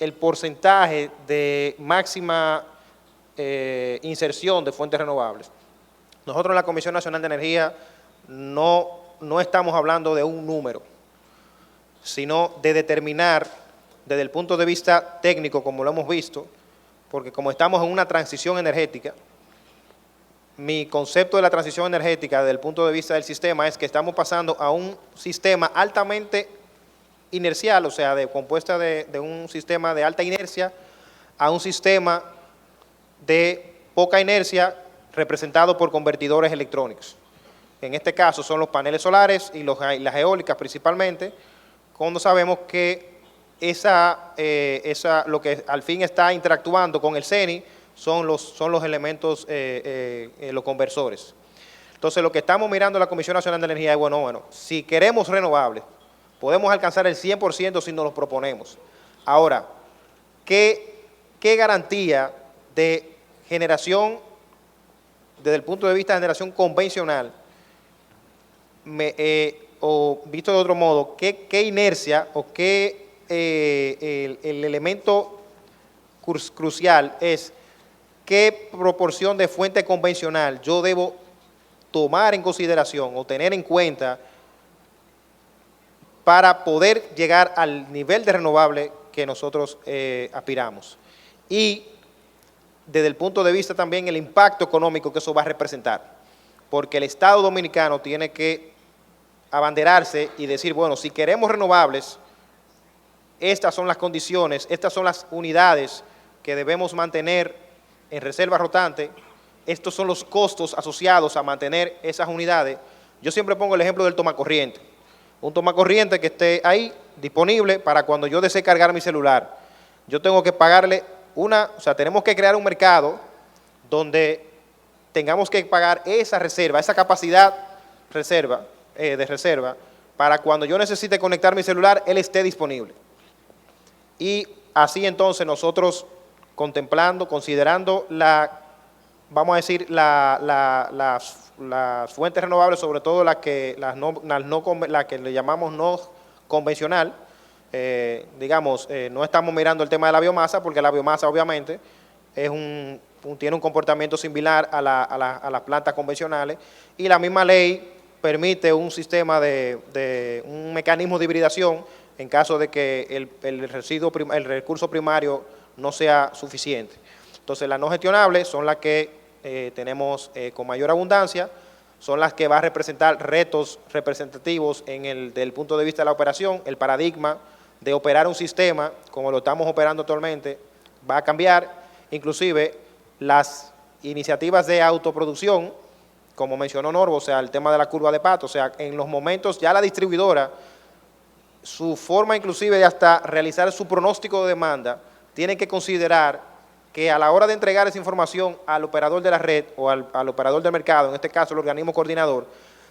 el porcentaje de máxima inserción de fuentes renovables, nosotros en la Comisión Nacional de Energía no estamos hablando de un número, sino de determinar desde el punto de vista técnico, como lo hemos visto, porque como estamos en una transición energética, mi concepto de la transición energética desde el punto de vista del sistema es que estamos pasando a un sistema altamente inercial, o sea, compuesta de un sistema de alta inercia a un sistema de poca inercia representado por convertidores electrónicos. En este caso son los paneles solares y las eólicas principalmente, cuando sabemos que lo que al fin está interactuando con el CENI son los elementos, los conversores. Entonces, lo que estamos mirando en la Comisión Nacional de Energía es, bueno, si queremos renovables, podemos alcanzar el 100% si nos lo proponemos. Ahora, ¿qué garantía de generación, desde el punto de vista de generación convencional, o visto de otro modo, qué inercia o qué el elemento crucial es qué proporción de fuente convencional yo debo tomar en consideración o tener en cuenta para poder llegar al nivel de renovable que nosotros aspiramos. Y desde el punto de vista también el impacto económico que eso va a representar, porque el Estado Dominicano tiene que abanderarse y decir, bueno, si queremos renovables, estas son las condiciones, estas son las unidades que debemos mantener en reserva rotante, estos son los costos asociados a mantener esas unidades. Yo siempre pongo el ejemplo del tomacorriente. Un tomacorriente que esté ahí disponible para cuando yo desee cargar mi celular. Yo tengo que pagarle tenemos que crear un mercado donde tengamos que pagar esa reserva, esa capacidad de reserva, para cuando yo necesite conectar mi celular, él esté disponible. Y así entonces nosotros considerando las fuentes renovables, sobre todo las que le llamamos no convencional, no estamos mirando el tema de la biomasa, porque la biomasa obviamente tiene un comportamiento similar a las plantas convencionales, y la misma ley permite un sistema un mecanismo de hibridación en caso de que el recurso primario no sea suficiente. Entonces, las no gestionables son las que tenemos con mayor abundancia, son las que va a representar retos representativos desde el punto de vista de la operación. El paradigma de operar un sistema como lo estamos operando actualmente va a cambiar, inclusive las iniciativas de autoproducción, como mencionó Norbo, o sea, el tema de la curva de Pato, o sea, en los momentos ya la distribuidora, su forma inclusive de hasta realizar su pronóstico de demanda, tiene que considerar que a la hora de entregar esa información al operador de la red o al operador del mercado, en este caso el organismo coordinador,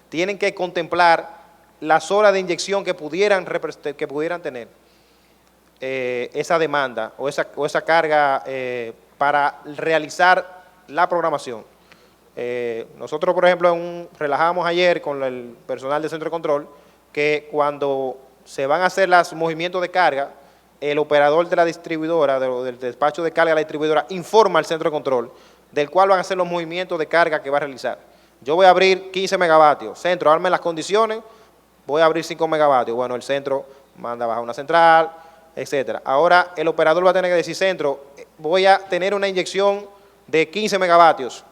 tienen que contemplar las horas de inyección que pudieran tener esa demanda o esa carga para realizar la programación. Nosotros, por ejemplo, relajamos ayer con el personal del centro de control que cuando se van a hacer los movimientos de carga, el operador de la distribuidora, del despacho de carga de la distribuidora, informa al centro de control del cual van a ser los movimientos de carga que va a realizar. Yo voy a abrir 15 megavatios, centro, arme las condiciones, voy a abrir 5 megavatios. Bueno, el centro manda a bajar una central, etcétera. Ahora el operador va a tener que decir, centro, voy a tener una inyección de 15 megavatios,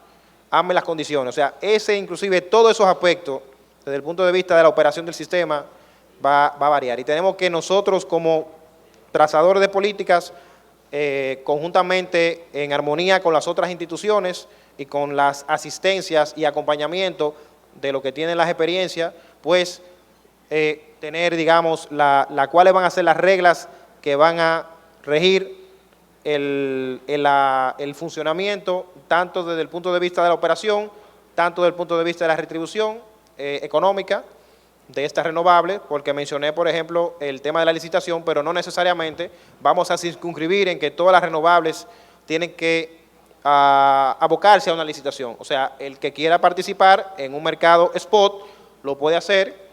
hazme las condiciones. O sea, inclusive todos esos aspectos, desde el punto de vista de la operación del sistema, va a variar. Y tenemos que nosotros como trazadores de políticas, conjuntamente en armonía con las otras instituciones y con las asistencias y acompañamiento de lo que tienen las experiencias, pues tener, digamos, cuáles van a ser las reglas que van a regir el funcionamiento, tanto desde el punto de vista de la operación, tanto desde el punto de vista de la retribución económica de estas renovables, porque mencioné, por ejemplo, el tema de la licitación, pero no necesariamente vamos a circunscribir en que todas las renovables tienen que abocarse a una licitación. O sea, el que quiera participar en un mercado spot lo puede hacer,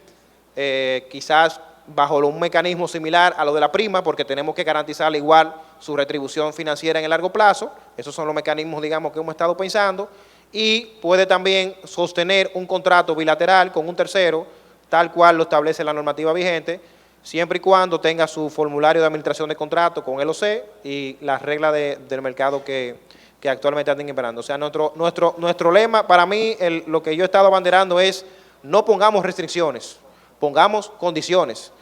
quizás bajo un mecanismo similar a lo de la prima, porque tenemos que garantizarle igual su retribución financiera en el largo plazo. Esos son los mecanismos, digamos, que hemos estado pensando, y puede también sostener un contrato bilateral con un tercero, tal cual lo establece la normativa vigente, siempre y cuando tenga su formulario de administración de contrato con el OC y las reglas del mercado que actualmente están imperando. O sea, nuestro lema, para mí, lo que yo he estado abanderando es no pongamos restricciones, pongamos condiciones.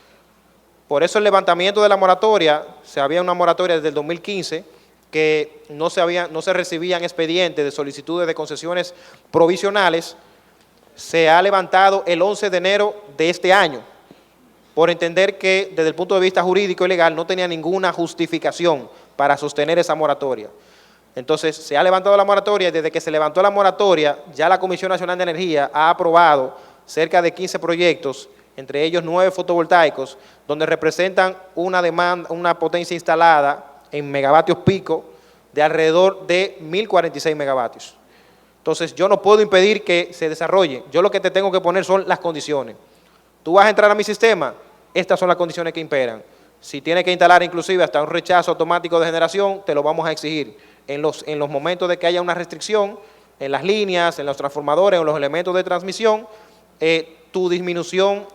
Por eso el levantamiento de la moratoria, había una moratoria desde el 2015, que no se recibían expedientes de solicitudes de concesiones provisionales, se ha levantado el 11 de enero de este año, por entender que desde el punto de vista jurídico y legal no tenía ninguna justificación para sostener esa moratoria. Entonces, se ha levantado la moratoria, y desde que se levantó la moratoria, ya la Comisión Nacional de Energía ha aprobado cerca de 15 proyectos, entre ellos 9 fotovoltaicos, donde representan una potencia instalada en megavatios pico de alrededor de 1.046 megavatios. Entonces, yo no puedo impedir que se desarrolle. Yo lo que te tengo que poner son las condiciones. Tú vas a entrar a mi sistema, estas son las condiciones que imperan. Si tienes que instalar inclusive hasta un rechazo automático de generación, te lo vamos a exigir. En los momentos de que haya una restricción, en las líneas, en los transformadores, en los elementos de transmisión, tu disminución,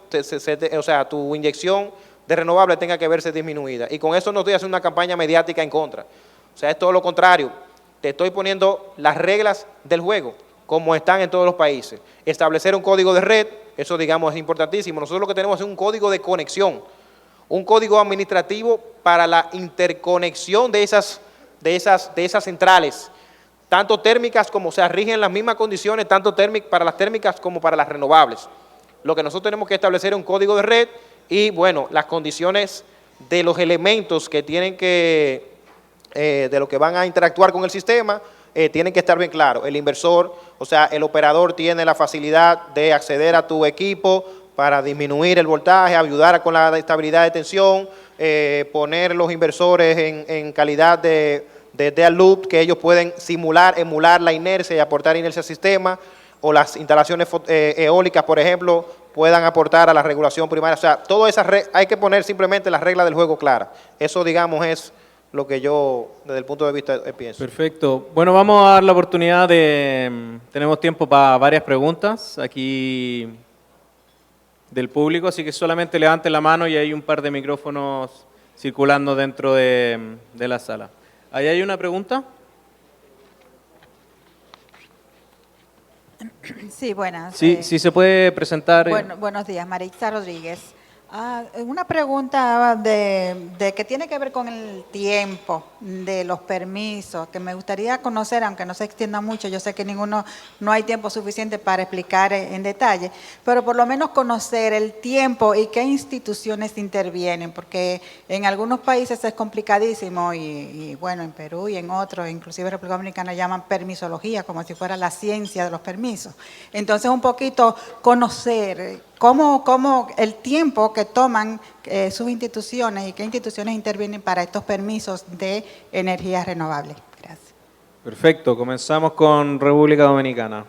o sea, tu inyección de renovable tenga que verse disminuida. Y con eso no estoy haciendo una campaña mediática en contra. O sea, es todo lo contrario. Te estoy poniendo las reglas del juego, como están en todos los países. Establecer un código de red, eso digamos es importantísimo. Nosotros lo que tenemos es un código de conexión, un código administrativo para la interconexión de esas centrales, tanto térmicas como, o sea, rigen las mismas condiciones, tanto para las térmicas como para las renovables. Lo que nosotros tenemos que establecer es un código de red y, bueno, las condiciones de los elementos que tienen que, de lo que van a interactuar con el sistema, tienen que estar bien claros. El inversor, o sea, el operador tiene la facilidad de acceder a tu equipo para disminuir el voltaje, ayudar con la estabilidad de tensión, poner los inversores en calidad de loop, que ellos pueden emular la inercia y aportar inercia al sistema, o las instalaciones eólicas, por ejemplo, puedan aportar a la regulación primaria. O sea, todo hay que poner simplemente las reglas del juego claras. Eso, digamos, es lo que yo, desde el punto de vista, pienso. Perfecto. Bueno, vamos a dar la oportunidad tenemos tiempo para varias preguntas aquí del público, así que solamente levanten la mano y hay un par de micrófonos circulando dentro de la sala. ¿Ahí hay una pregunta? Sí, buenas. Sí, sí se puede presentar. Buenos días, Maritza Rodríguez. Una pregunta de que tiene que ver con el tiempo de los permisos, que me gustaría conocer, aunque no se extienda mucho, yo sé que no hay tiempo suficiente para explicar en detalle, pero por lo menos conocer el tiempo y qué instituciones intervienen, porque en algunos países es complicadísimo y bueno, en Perú y en otros, inclusive en República Dominicana, llaman permisología, como si fuera la ciencia de los permisos. Entonces, un poquito conocer cómo el tiempo que toman sus instituciones y qué instituciones intervienen para estos permisos de energías renovables. Gracias. Perfecto, comenzamos con República Dominicana.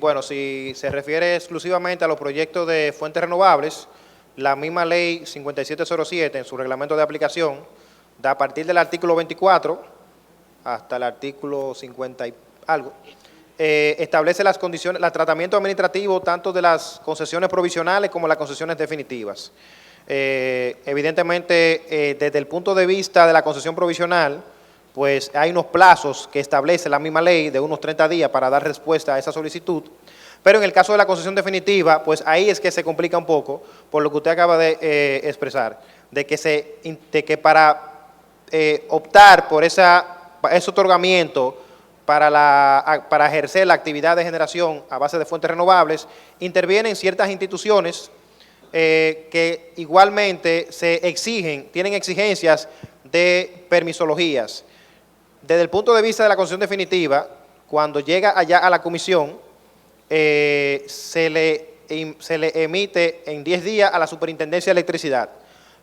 Bueno, si se refiere exclusivamente a los proyectos de fuentes renovables, la misma ley 5707 en su reglamento de aplicación da a partir del artículo 24 hasta el artículo 50 y algo, establece las condiciones, el tratamiento administrativo tanto de las concesiones provisionales como las concesiones definitivas. Evidentemente, desde el punto de vista de la concesión provisional, pues hay unos plazos que establece la misma ley de unos 30 días para dar respuesta a esa solicitud, pero en el caso de la concesión definitiva, pues ahí es que se complica un poco, por lo que usted acaba de expresar, de que para optar por ese otorgamiento para ejercer la actividad de generación a base de fuentes renovables, intervienen ciertas instituciones que igualmente tienen exigencias de permisologías. Desde el punto de vista de la concesión definitiva, cuando llega allá a la comisión, se le emite en 10 días a la Superintendencia de Electricidad,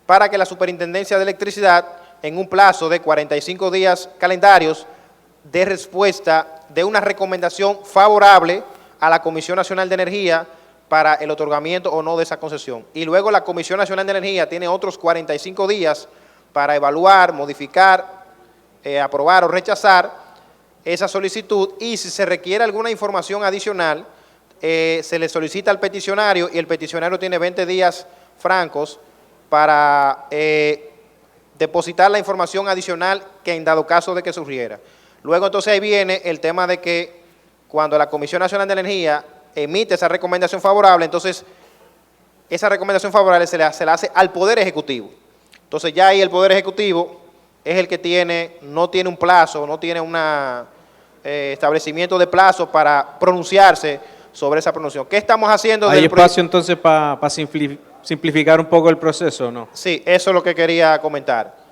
para que la Superintendencia de Electricidad, en un plazo de 45 días calendarios, dé respuesta de una recomendación favorable a la Comisión Nacional de Energía para el otorgamiento o no de esa concesión. Y luego la Comisión Nacional de Energía tiene otros 45 días para evaluar, modificar, aprobar o rechazar esa solicitud, y si se requiere alguna información adicional, se le solicita al peticionario y el peticionario tiene 20 días francos para depositar la información adicional que en dado caso de que surgiera. Luego entonces ahí viene el tema de que cuando la Comisión Nacional de Energía emite esa recomendación favorable, entonces esa recomendación favorable se la hace al Poder Ejecutivo. Entonces ya ahí el Poder Ejecutivo es el que no tiene un plazo, no tiene un establecimiento de plazo para pronunciarse sobre esa pronunciación. ¿Qué estamos haciendo? ¿Hay espacio entonces para simplificar un poco el proceso o no? Sí, eso es lo que quería comentar.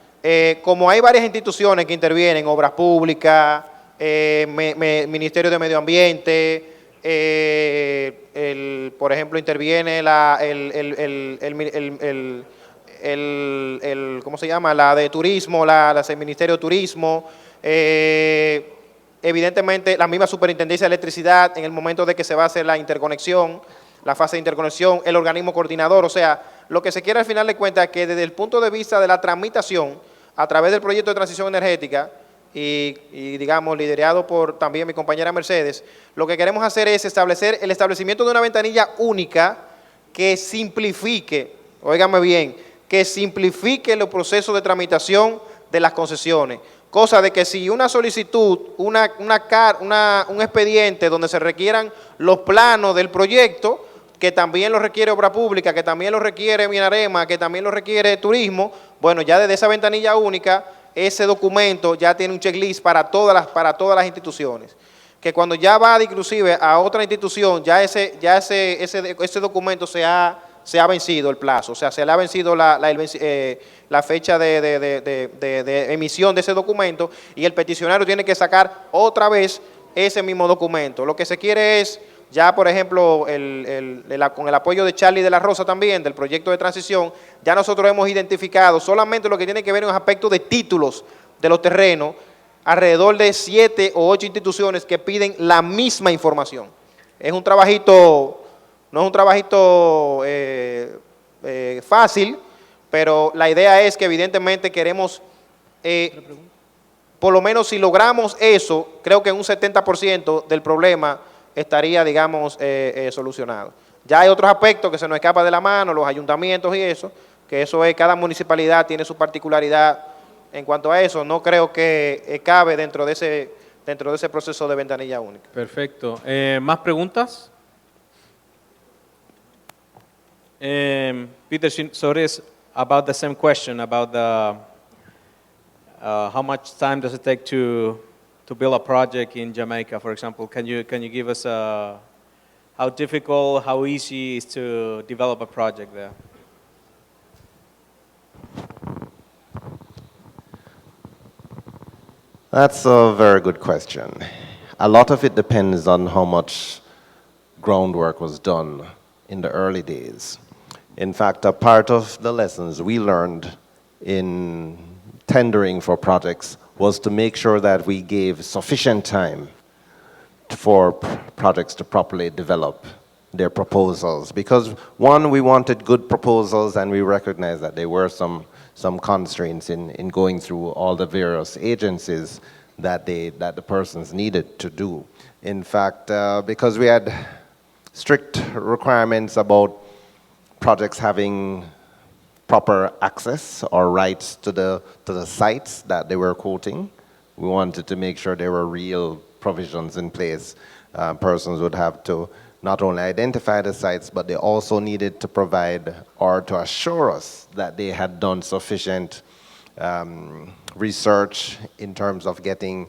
Como hay varias instituciones que intervienen, Obras Públicas, Ministerio de Medio Ambiente, por ejemplo, interviene ¿cómo se llama? La de Turismo, el Ministerio de Turismo, evidentemente la misma Superintendencia de Electricidad en el momento de que se va a hacer la interconexión, la fase de interconexión, el organismo coordinador, o sea, lo que se quiere al final de cuentas es que desde el punto de vista de la tramitación, a través del proyecto de transición energética y digamos, liderado por también mi compañera Mercedes, lo que queremos hacer es establecer el establecimiento de una ventanilla única que simplifique, óigame bien, que simplifique los procesos de tramitación de las concesiones. Cosa de que si una solicitud, un expediente donde se requieran los planos del proyecto, que también lo requiere Obra Pública, que también lo requiere Minarema, que también lo requiere Turismo, bueno, ya desde esa ventanilla única, ese documento ya tiene un checklist para todas las instituciones. Que cuando ya va inclusive a otra institución, ya ese documento se ha vencido el plazo, o sea, se le ha vencido la fecha de emisión de ese documento y el peticionario tiene que sacar otra vez ese mismo documento. Lo que se quiere es, ya por ejemplo, con el apoyo de Charlie de la Rosa también, del proyecto de transición, ya nosotros hemos identificado solamente lo que tiene que ver en los aspectos de títulos de los terrenos, alrededor de 7 o 8 instituciones que piden la misma información. Es un trabajito, no es un trabajito fácil, pero la idea es que evidentemente queremos, por lo menos si logramos eso, creo que un 70% del problema estaría, digamos, solucionado. Ya hay otros aspectos que se nos escapa de la mano, los ayuntamientos y eso, que eso es, cada municipalidad tiene su particularidad en cuanto a eso. No creo que cabe dentro de ese proceso de ventanilla única. Perfecto. ¿Más preguntas? Peter, so it is about the same question about the how much time does it take to build a project in Jamaica, for example? Can you give us how difficult, how easy is to develop a project there? That's a very good question. A lot of it depends on how much groundwork was done in the early days. In fact, a part of the lessons we learned in tendering for projects was to make sure that we gave sufficient time for projects to properly develop their proposals. Because one, we wanted good proposals, and we recognized that there were some constraints in going through all the various agencies that the persons needed to do. In fact, because we had strict requirements about projects having proper access or rights to the sites that they were quoting, we wanted to make sure there were real provisions in place. Persons would have to not only identify the sites, but they also needed to provide or to assure us that they had done sufficient research in terms of getting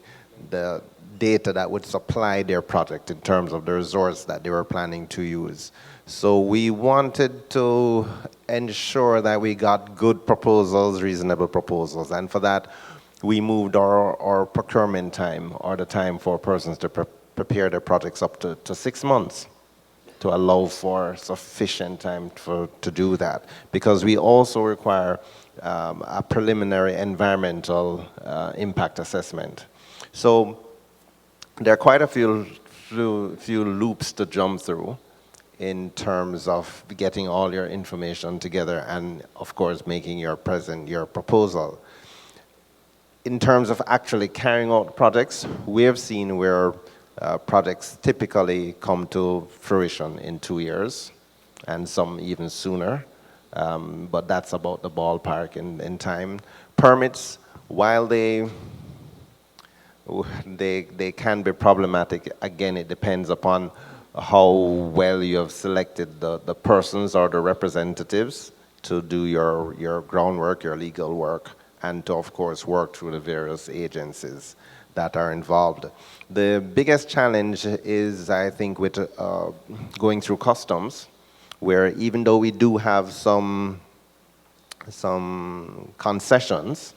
the data that would supply their project in terms of the resource that they were planning to use. So we wanted to ensure that we got good proposals, reasonable proposals, and for that we moved our procurement time, or the time for persons to prepare their projects, up to 6 months, to allow for sufficient time to do that. Because we also require a preliminary environmental impact assessment. So there are quite a few loops to jump through in terms of getting all your information together and, of course, making your proposal. In terms of actually carrying out projects, we have seen where projects typically come to fruition in 2 years, and some even sooner, but that's about the ballpark in time. Permits, while they can be problematic, again, it depends upon how well you have selected the persons or the representatives to do your groundwork, your legal work, and to, of course, work through the various agencies that are involved. The biggest challenge is, I think, with going through customs, where even though we do have some concessions,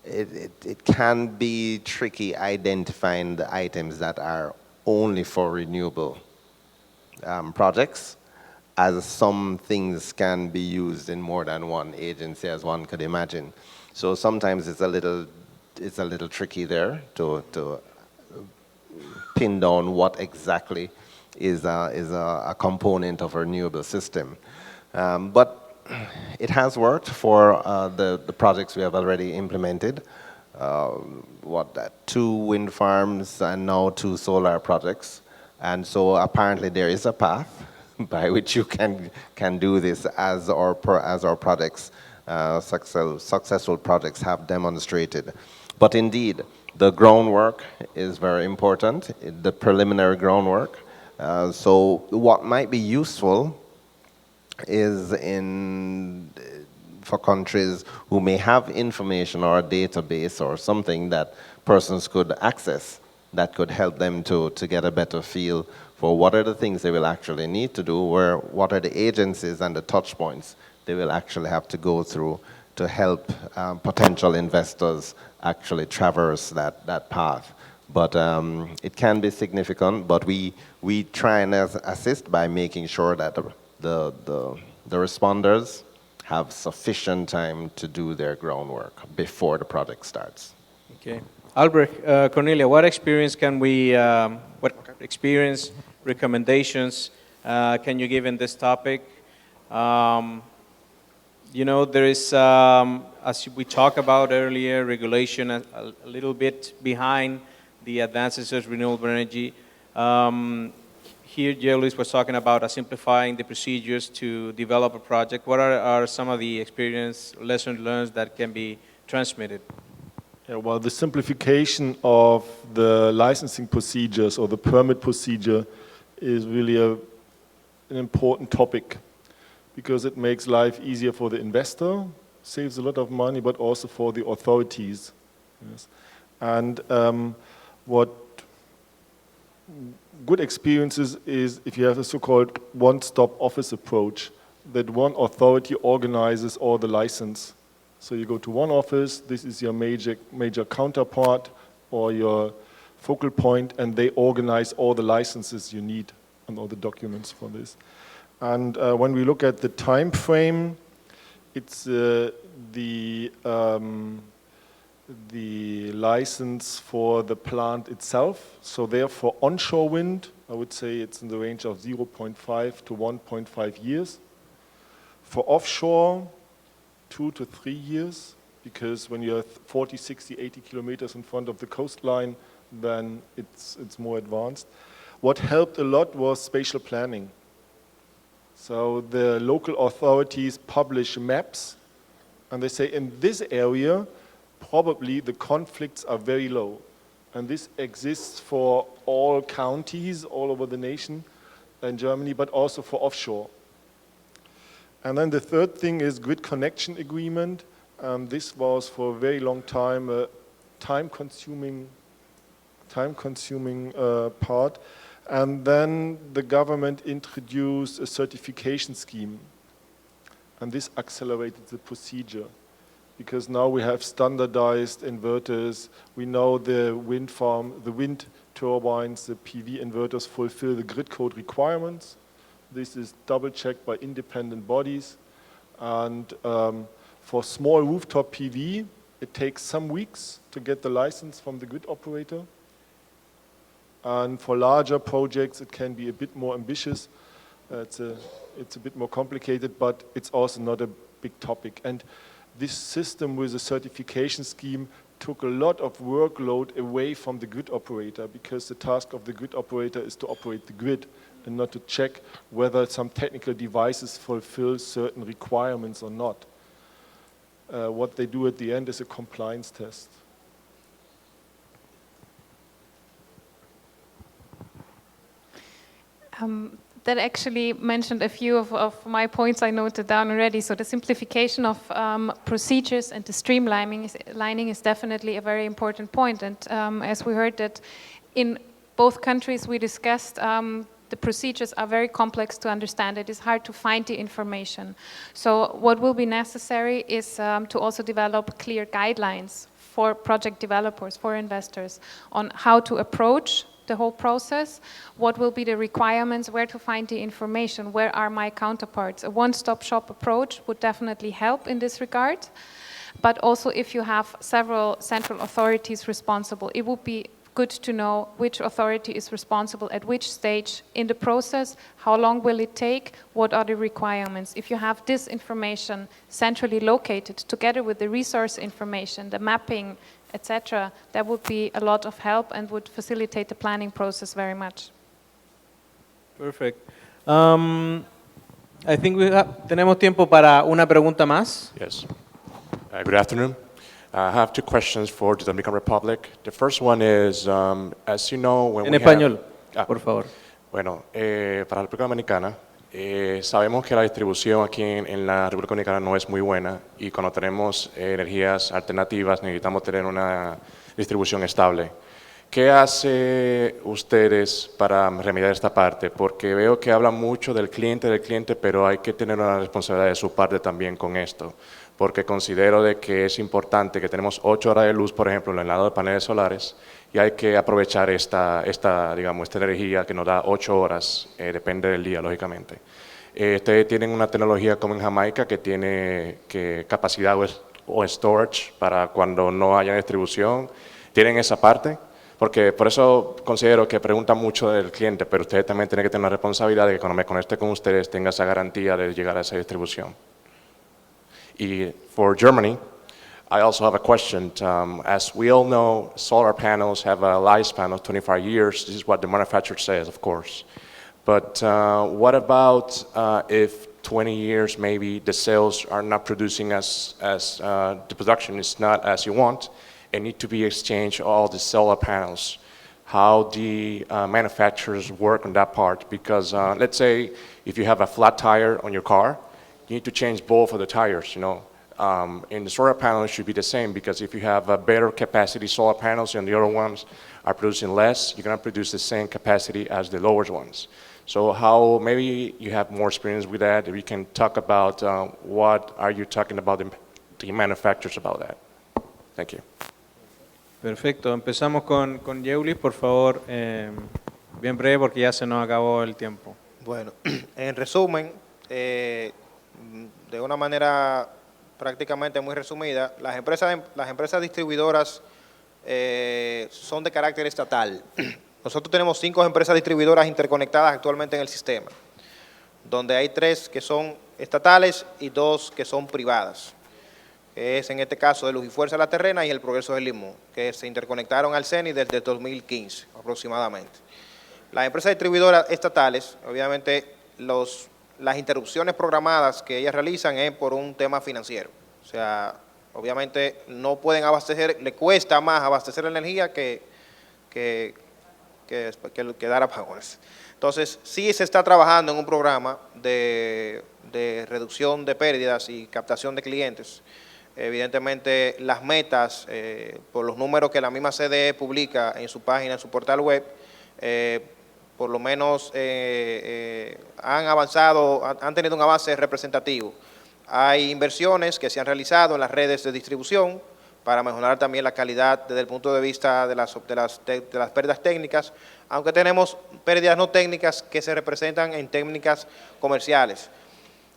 it can be tricky identifying the items that are only for renewable projects, as some things can be used in more than one agency, as one could imagine. So sometimes it's a little tricky there to pin down what exactly is a component of a renewable system. But it has worked for the projects we have already implemented. 2 wind farms and now 2 solar projects. And so apparently there is a path by which you can do this as our projects, successful projects have demonstrated. But indeed, the groundwork is very important, the preliminary groundwork. So what might be useful is for countries who may have information or a database or something that persons could access that could help them to get a better feel for what are the things they will actually need to do, what are the agencies and the touch points they will actually have to go through to help potential investors actually traverse that path. But it can be significant, but we try and assist by making sure that the responders have sufficient time to do their groundwork before the project starts. Okay. Albrecht, Cornelia, what experience, recommendations can you give in this topic? You know, there is, as we talked about earlier, regulation a little bit behind the advances of renewable energy. Here, Jean-Louis was talking about simplifying the procedures to develop a project. What are some of the experience, lessons learned that can be transmitted? Yeah, well, the simplification of the licensing procedures or the permit procedure is really an important topic because it makes life easier for the investor, saves a lot of money, but also for the authorities. Yes. And what good experiences is if you have a so-called one-stop office approach, that one authority organizes all the license. So you go to one office, this is your major counterpart or your focal point, and they organize all the licenses you need and all the documents for this. And when we look at the time frame, it's the license for the plant itself. So therefore, onshore wind, I would say it's in the range of 0.5 to 1.5 years. For offshore, 2 to 3 years, because when you're 40, 60, 80 kilometers in front of the coastline, then it's more advanced. What helped a lot was spatial planning. So the local authorities publish maps, and they say in this area, probably the conflicts are very low. And this exists for all counties all over the nation in Germany, but also for offshore. And then the third thing is grid connection agreement. This was for a very long time a time-consuming part. And then the government introduced a certification scheme. And this accelerated the procedure, because now we have standardized inverters. We know the wind farm, the wind turbines, the PV inverters fulfill the grid code requirements. This is double-checked by independent bodies. And for small rooftop PV, it takes some weeks to get the license from the grid operator. And for larger projects, it can be a bit more ambitious. It's a bit more complicated, but it's also not a big topic. And this system with a certification scheme took a lot of workload away from the grid operator, because the task of the grid operator is to operate the grid and not to check whether some technical devices fulfill certain requirements or not. What they do at the end is a compliance test. That actually mentioned a few of my points I noted down already. So the simplification of procedures and the streamlining is definitely a very important point. And as we heard that in both countries we discussed, the procedures are very complex to understand. It is hard to find the information. So what will be necessary is to also develop clear guidelines for project developers, for investors, on how to approach the whole process, what will be the requirements, where to find the information, where are my counterparts. A one-stop shop approach would definitely help in this regard. But also if you have several central authorities responsible, it would be good to know which authority is responsible at which stage in the process, how long will it take, what are the requirements. If you have this information centrally located together with the resource information, the mapping, etc., that would be a lot of help and would facilitate the planning process very much. Perfect. I think tenemos tiempo para una pregunta más. Yes. Good afternoon. I have two questions for the Dominican Republic. The first one is, as you know, when En we español, have, por favor. Bueno, para la República Dominicana, sabemos que la distribución aquí en la República Dominicana no es muy buena y cuando tenemos energías alternativas necesitamos tener una distribución estable. ¿Qué hace ustedes para remediar esta parte? Porque veo que hablan mucho del cliente, pero hay que tener una responsabilidad de su parte también con esto. Porque considero de que es importante que tenemos 8 horas de luz, por ejemplo, en el lado de paneles solares, y hay que aprovechar esta energía que nos da 8 horas, depende del día, lógicamente. Ustedes tienen una tecnología como en Jamaica que tiene capacidad o storage para cuando no haya distribución. ¿Tienen esa parte? Porque por eso considero que preguntan mucho del cliente, pero ustedes también tienen que tener la responsabilidad de que cuando me conecte con ustedes tenga esa garantía de llegar a esa distribución. Y for Germany, I also have a question. As we all know, solar panels have a lifespan of 25 years. This is what the manufacturer says, of course. But what about if 20 years maybe the cells are not producing as the production is not as you want, and need to be exchanged all the solar panels? How the manufacturers work on that part? Because let's say if you have a flat tire on your car, you need to change both of the tires, you know. And the solar panels should be the same, because if you have a better capacity solar panels and the other ones are producing less, you're going to produce the same capacity as the lower ones. So how, maybe you have more experience with that, if you can talk about what are you talking about the manufacturers about that. Thank you. Perfecto. Empezamos con Yeulis, por favor, bien breve porque ya se nos acabó el tiempo. Bueno, en resumen, de una manera prácticamente muy resumida, las empresas distribuidoras son de carácter estatal. Nosotros tenemos 5 empresas distribuidoras interconectadas actualmente en el sistema, donde hay 3 que son estatales y 2 que son privadas. Es en este caso de Luz y Fuerza La Terrena y el Progreso del Limón, que se interconectaron al CENI desde 2015 aproximadamente. Las empresas distribuidoras estatales, obviamente, las interrupciones programadas que ellas realizan es por un tema financiero. O sea, obviamente no pueden abastecer, le cuesta más abastecer la energía que dar apagones. Entonces, sí se está trabajando en un programa de reducción de pérdidas y captación de clientes. Evidentemente, las metas, por los números que la misma CDE publica en su página, en su portal web, por lo menos han avanzado, han tenido un avance representativo. Hay inversiones que se han realizado en las redes de distribución para mejorar también la calidad desde el punto de vista de las pérdidas técnicas, aunque tenemos pérdidas no técnicas que se representan en técnicas comerciales,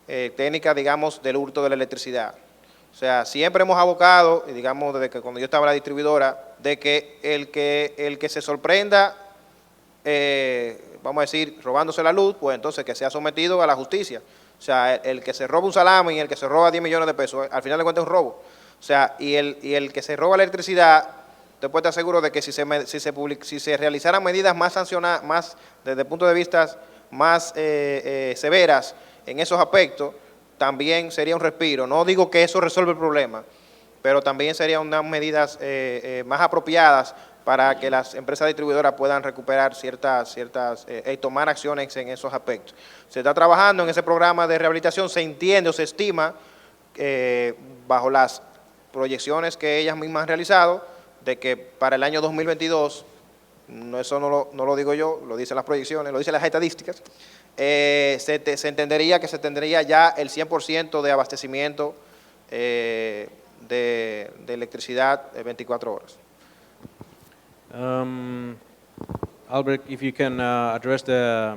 técnicas, digamos, del hurto de la electricidad. O sea, siempre hemos abocado, digamos, desde que cuando yo estaba en la distribuidora, de que el que se sorprenda, vamos a decir, robándose la luz, pues entonces que sea sometido a la justicia. O sea, el que se roba un salami y el que se roba 10 millones de pesos, al final de cuentas es un robo. O sea, y el que se roba la electricidad, te puedes estar seguro de que si se realizaran medidas más sancionadas, más desde el punto de vista más severas en esos aspectos, también sería un respiro. No digo que eso resuelva el problema, pero también serían unas medidas más apropiadas para que las empresas distribuidoras puedan recuperar ciertas y tomar acciones en esos aspectos. Se está trabajando en ese programa de rehabilitación, se entiende o se estima, bajo las proyecciones que ellas mismas han realizado, de que para el año 2022, eso no lo digo yo, lo dicen las proyecciones, lo dicen las estadísticas, se entendería que se tendría ya el 100% de abastecimiento de electricidad de 24 horas. Albert, if you can address the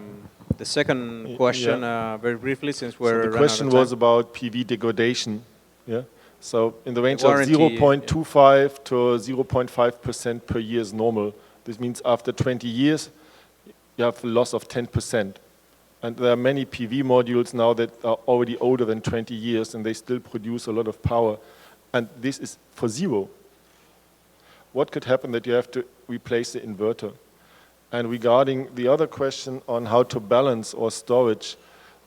second question very briefly, since we're So the running question out of was time. about PV degradation. Yeah. So in the range Warranty, of 0.25 to 0.5% per year is normal This means after 20 years, you have a loss of 10%. And there are many PV modules now that are already older than 20 years and they still produce a lot of power. And this is for zero. What could happen that you have to replace the inverter? And regarding the other question on how to balance or storage,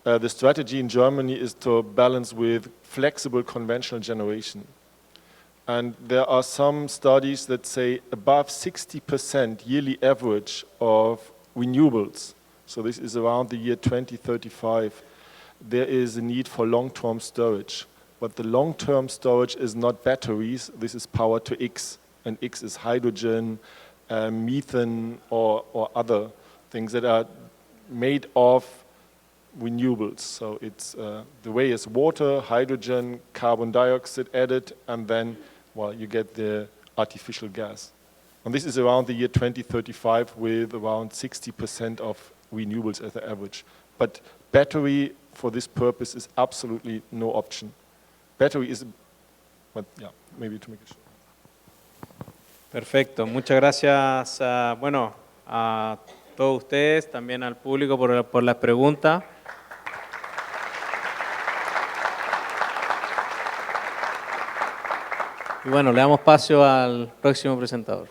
the strategy in Germany is to balance with flexible conventional generation. And there are some studies that say above 60% yearly average of renewables, so this is around the year 2035, there is a need for long-term storage. But the long-term storage is not batteries, this is power to X. And X is hydrogen, methane, or other things that are made of renewables. So it's the way is water, hydrogen, carbon dioxide added, and then, well, you get the artificial gas. And this is around the year 2035 with around 60% of renewables as the average. But battery for this purpose is absolutely no option. Battery is, but yeah, maybe to make it short. Perfecto, muchas gracias a todos ustedes, también al público por las preguntas. Y bueno, le damos paso al próximo presentador.